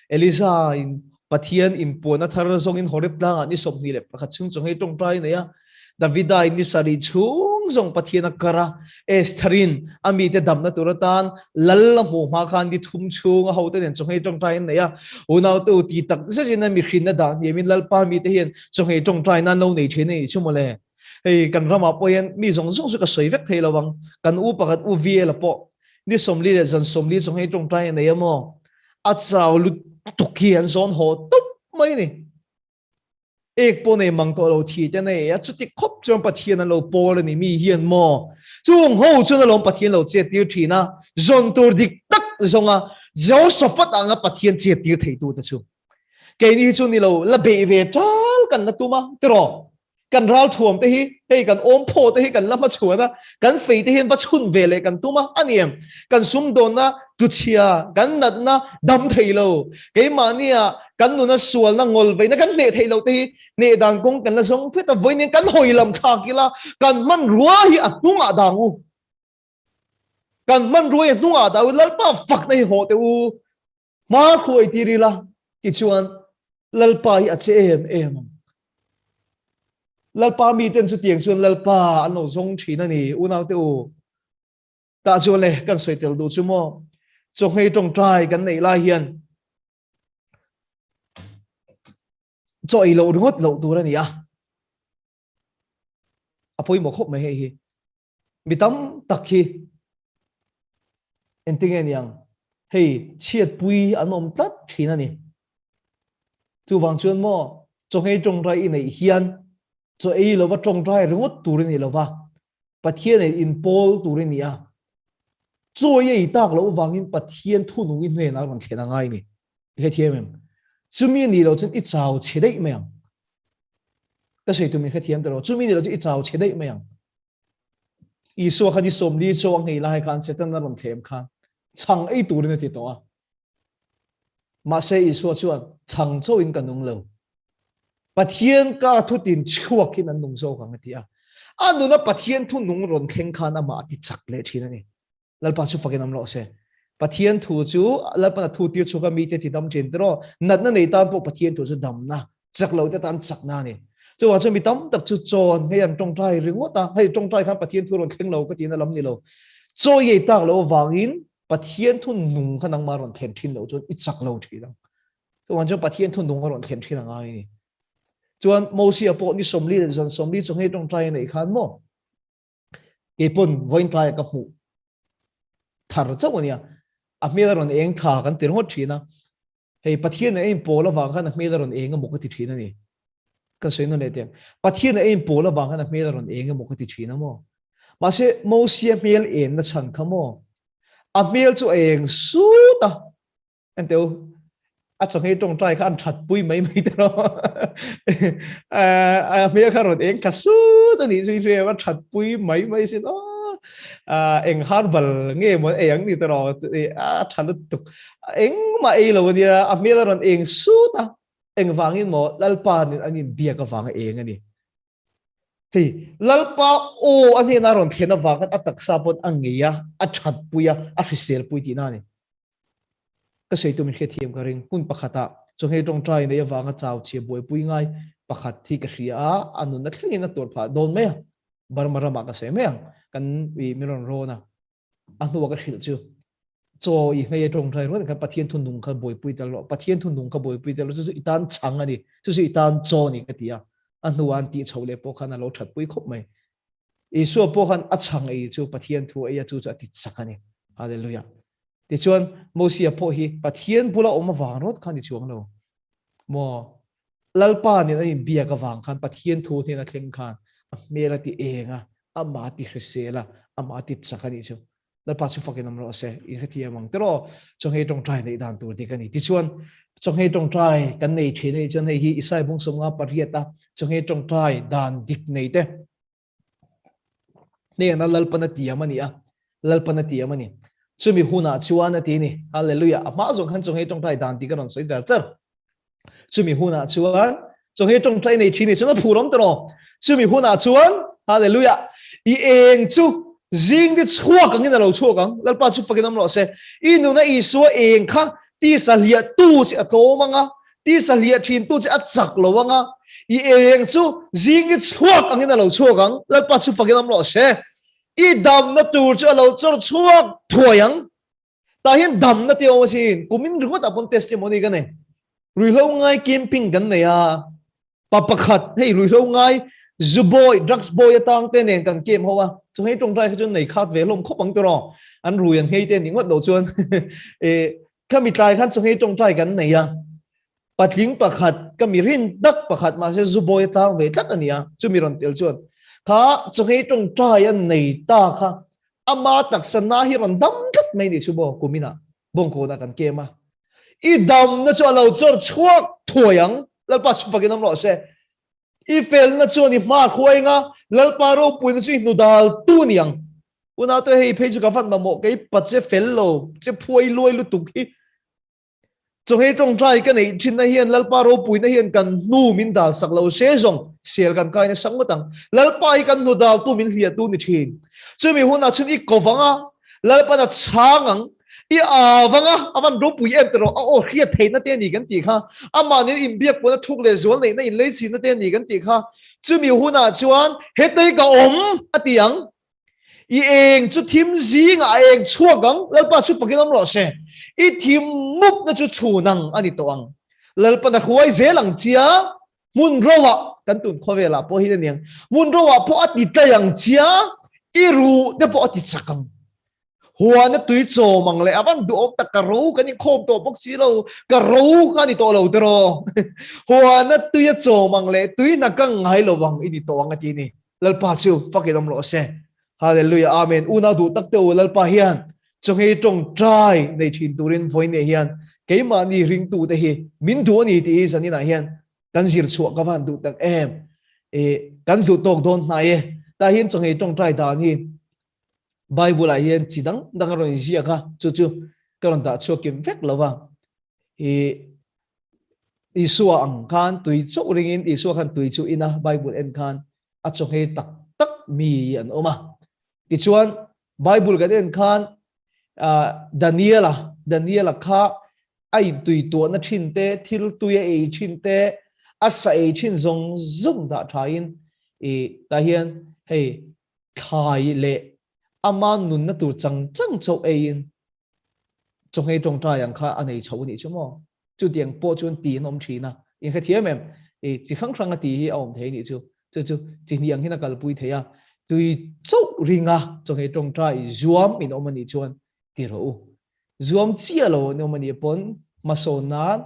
Elisa in pathian in pona thar zong in horep la ni somni le pakhat chung chongai tong trai ne ya Davida in sari chung zong pathian kara Estharin ami te damna turatan lal mu ma khan di thum chung ho te nen chongai tong trai ne ya unaw tu ti tak se jina mi khin na da yemin lal pa mi te hian chongai tong trai nan lo nei the nei chumole ei kan rama poyan mi zong su ka soi vek thei lawang kan u pakat u vie la po ni somli le zan somli chongai tong trai ne ya mo a chaw lu tukian zon ho tup mai ni ek po ne mang to lo thi te ne ya chuti khop chom pathian lo pol ni mi hian mo chung ho chun lo pathian lo che tir thina zon tur dik tak zonga Josephat anga pathian che tir thei tu ta chu ke ni chu ni lo la be ve tal kan na tu ma tro kan ral thuam te hi hei kan om pho te hi kan lama chuana kan fei te hin ba chun ve le kan tu ma aniam kan sum don na tu chia kan nat na dam thei lo ke ma nia kan nu na sual na ngol ve na kan le thei lo te hi ne dang kong kan la song phe ta voi ne kan hoi lam kha kila kan man ruwa hi atunga dangu kan man ruai nunga da lalpa fak nei ho te u ma khoi tirila ki chuan lalpa hi ache em lalpa mi ten chu tiang chuan lalpa ano zong thina ni unau te u ta chu le kan soitel du chu mo chong hei tong trai kan nei la hian choi lo ngot lo tu ra ni a apoi mo khop mai hei hi mitam takhi enting en yang hei chiat pui anom tat thina ni chu wang chuan mo chong hei tong trai nei hian cho ei lo wa tong trai ringot tu ri ni lo wa pathian nei in pol tu ri ni a cho ei tak lo wangin pathian thu nu in ne na ron thena ngai ni he thiam em chumi ni lo chen I chau chedei meang ka sei tu min he thiam lo chumi ni lo chen I chau chedei meang Isu khadi somli chong ngei lai kan setan na ron them khan chang ei tu ri na ti to a ma se Isu chuan chang cho in kanung lo pathian ka thu tin chuak kin an nung zo ka ngati a anu na pathian thu nung ron thleng khan ama ti chak le thina ni lalpa chu fakin am lo se pathian thu chu lalpa na thu tir chu ka mi te ti dam chen tro nat na nei tan po pathian thu chu dam na chak lo te tan chak na ni chu wa chu mi tam tak chu chon he an tong trai ringota hei tong trai khan pathian thu ron thleng lo ka ti na lam ni lo cho ye tak lo wangin pathian thu nung khan ang ma ron thlen thin lo chu I chak lo thina chu wa chu pathian thu nung ron thlen thin ngai ni chuan mosi apo ni somli zan somli chong he tong trai nei khan mo ke pon voin trai ka mu thar chaw ania a hmel ron eng tha kan tir ngot thina hei pathian ei pola wang khan a hmel ron eng mo ka ti thina ni kan sei no le te pathian ei pola wang khan a hmel ron eng mo ka ti thina mo ma se mosi a hmel en na chan khamo a hmel chu eng su ta anteu a chong hei tong trai khan that pui mai mai te ro a hmel khan ron eng ka su ta ni sui re wa that pui mai mai sin o eng harbal nge mo eng ni te ro a than tu eng ma ei lo dia a hmel ron eng su ta eng wangin mo lalpa ni anin bia ka wang eng ani hei lalpa o ani na ron thena wangan atak sapon angeya a that puya a risel pui ti na ni ka sei tu min khe thiam ka ring pun pakhata chong hei tong trai nei awanga chaw che boi pui ngai pakhat thi ka hria anu na thling na tor pha don me barmara ma ka se me kan wi miron ro na anu wa ka khil chu cho I ngai tong trai ro kan pathian thun nung kha boi pui tal lo pathian thun nung kha boi pui tal chu itan chang ani chu itan cho ni ka tia anu an ti chole po khana lo that pui khop mai Isu po khan a chang ei chu pathian thu ei chu ti chakani hallelujah ti chuan mosi apo hi pathian pula oma wang rot khan ni chuang lo mo lalpa ni ai bia ka wang khan pathian thu the na thleng khan a mera ti enga ama ti hrisela ama ti chakani chu lalpa chu fakin am ro se I heti amang tero chong hei tong trai nei dan tur ti kani ti chuan chong hei tong trai kan nei the nei chuan hei hi isai bung som nga pariata chong hei tong trai dan dik nei te ne na lalpana ti amani a lalpana ti amani chumi huna chuan ati ni hallelujah ama zong khan chong hei tong trai dan ti ka ron soi jar char chumi huna chuan chong hei tong trai nei thini chuna phurom tro chumi huna chuan hallelujah I eng chu jing di chua kang ina lo chua kang lalpa chu fakin am lo se inu na Isu eng kha ti salia tu chi ato manga ti salia thin tu chi achak lo wanga I eng chu jing di chua kang ina lo chua kang lalpa chu fakin am lo se I dam na tur chu lo chor chuak thoyang ta hian dam na te o sin kumin ringot apon testimony kan ne ruilo ngai camping kan ne ya papakhat hei ruilo ngai zuboy drugs boy atang te nen kan kem howa chu hei tong trai chu nei khat ve lom khopang tro an ruyan hei te ningot lo chuan e khami tai khan chu hei tong trai kan nei ya patling pakhat kami rin dak pakhat ma se zuboy atang ve tat ania chu mi ron tel chuan kha chu hei tong trai an nei ta kha ama tak sana hi ron dam kat mai ni chu bo kumina bong ko na kan kema I dam na chu lo chor chuak thoyang lalpa chu fakin am lo se I fel na chu ni ma khoi nga lalpa ro puin su nu dal tu niang una to hei phe chu ka fan ma mo ke pat che fel lo che phoi loi lu tu ki chu hei tong trai ka nei thin na hian lalpa ro puin na hian kan nu min dal sak lo se zong sel kan kai na sang matang lalpa I kan nu dal tu min hlia tu ni thin chu mi huna chun I kovanga lalpa na changang i avanga aman ro pui em tro o khia theina te ni kan ti kha ama ni in biak pona thuk le zol nei na in lei chin na te ni kan ti kha chumi huna chuan hetei ka atiang i eng chu thim zinga eng chuagang lalpa chu pakinom ro se i thim mup na chu chunang ani toang lalpa na huai zelang chia mun rowa kan tun khowela po hi niang mun rowa po ati tayang chia i ru de po ati chakang huwa na tui cho mangle aban du ok ta karo kani khom to bok si lo karo kani to lo tero huwa na tui cho mangle tui na kang ngai lo wang ini to ang ati ni lalpa chu pakinom ro se hallelujah amen una du tak te lalpa hian chong he tong trai nei thin turin voi ne hian keima ni ring tu te hi min du ni ti sani na hian kan zir chu ka van du tak em kan zu tok don na ye ta hian chong he tong trai da ni Bible la hian chidang dang ro zia ka chu karon da chu kim vek lova Isua ang kan tui chu ringin Isua kan tui chu ina Bible en kan a chong he tak mi an oma ti chuan Bible ga den khan Daniela kha ai tui to na thin te thil tui e thin te asa e thin zong da thain ta hian hey khai le ama nun na tur chang chau e in chong he tong ta yang kha anei chau ni chumo chu tiang po chun ti nom thina in kha thiam em chi khang ati hi om the ni chu chi niang hina kal pui theya tui chau ringa chong he tong trai zuam in omani chuan ti ro zuam chia lo no mani pon masonan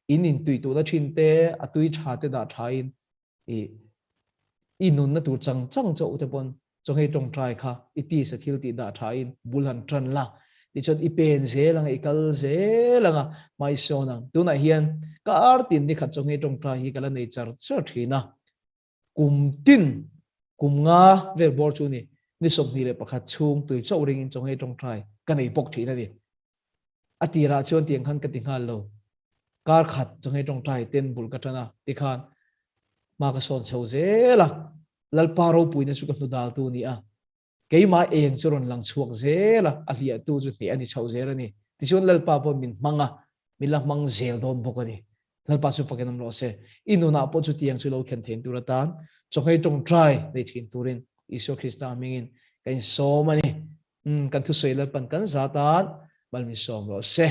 in tui tu na thin te atui tha te da thain inun na tur chang chau te pon chong he tong trai kha iti sa thil ti da thain bulan tran la ti chon i pen ze lang i kal ze langa mai sonang tu na hian ka artin ni kha chong he tong trai hi kala nei char thina kum tin kum nga ve bor chu ni som ni le pakhat chung tui chau ring in chong he tong trai ka nei pok thina ni atira chon tiang khan ka tingal lo kar khat chong he tong trai ten bul ka tana ti khan ma ka son chho ze la lalpa ro pui na su ka dal tu ni a keima eng churon lang chuak ze la a hlia tu chu ni ani chho ze ra ni ti chon lalpa po min manga milang mang zel don bokani lalpa su fakenam lo se inuna po chu tiang chu lo khen then turatan chong he tong trai nei thin turin Isu Krista mingin kain so mani kan thu soilal pan kan zatan balmi som lo se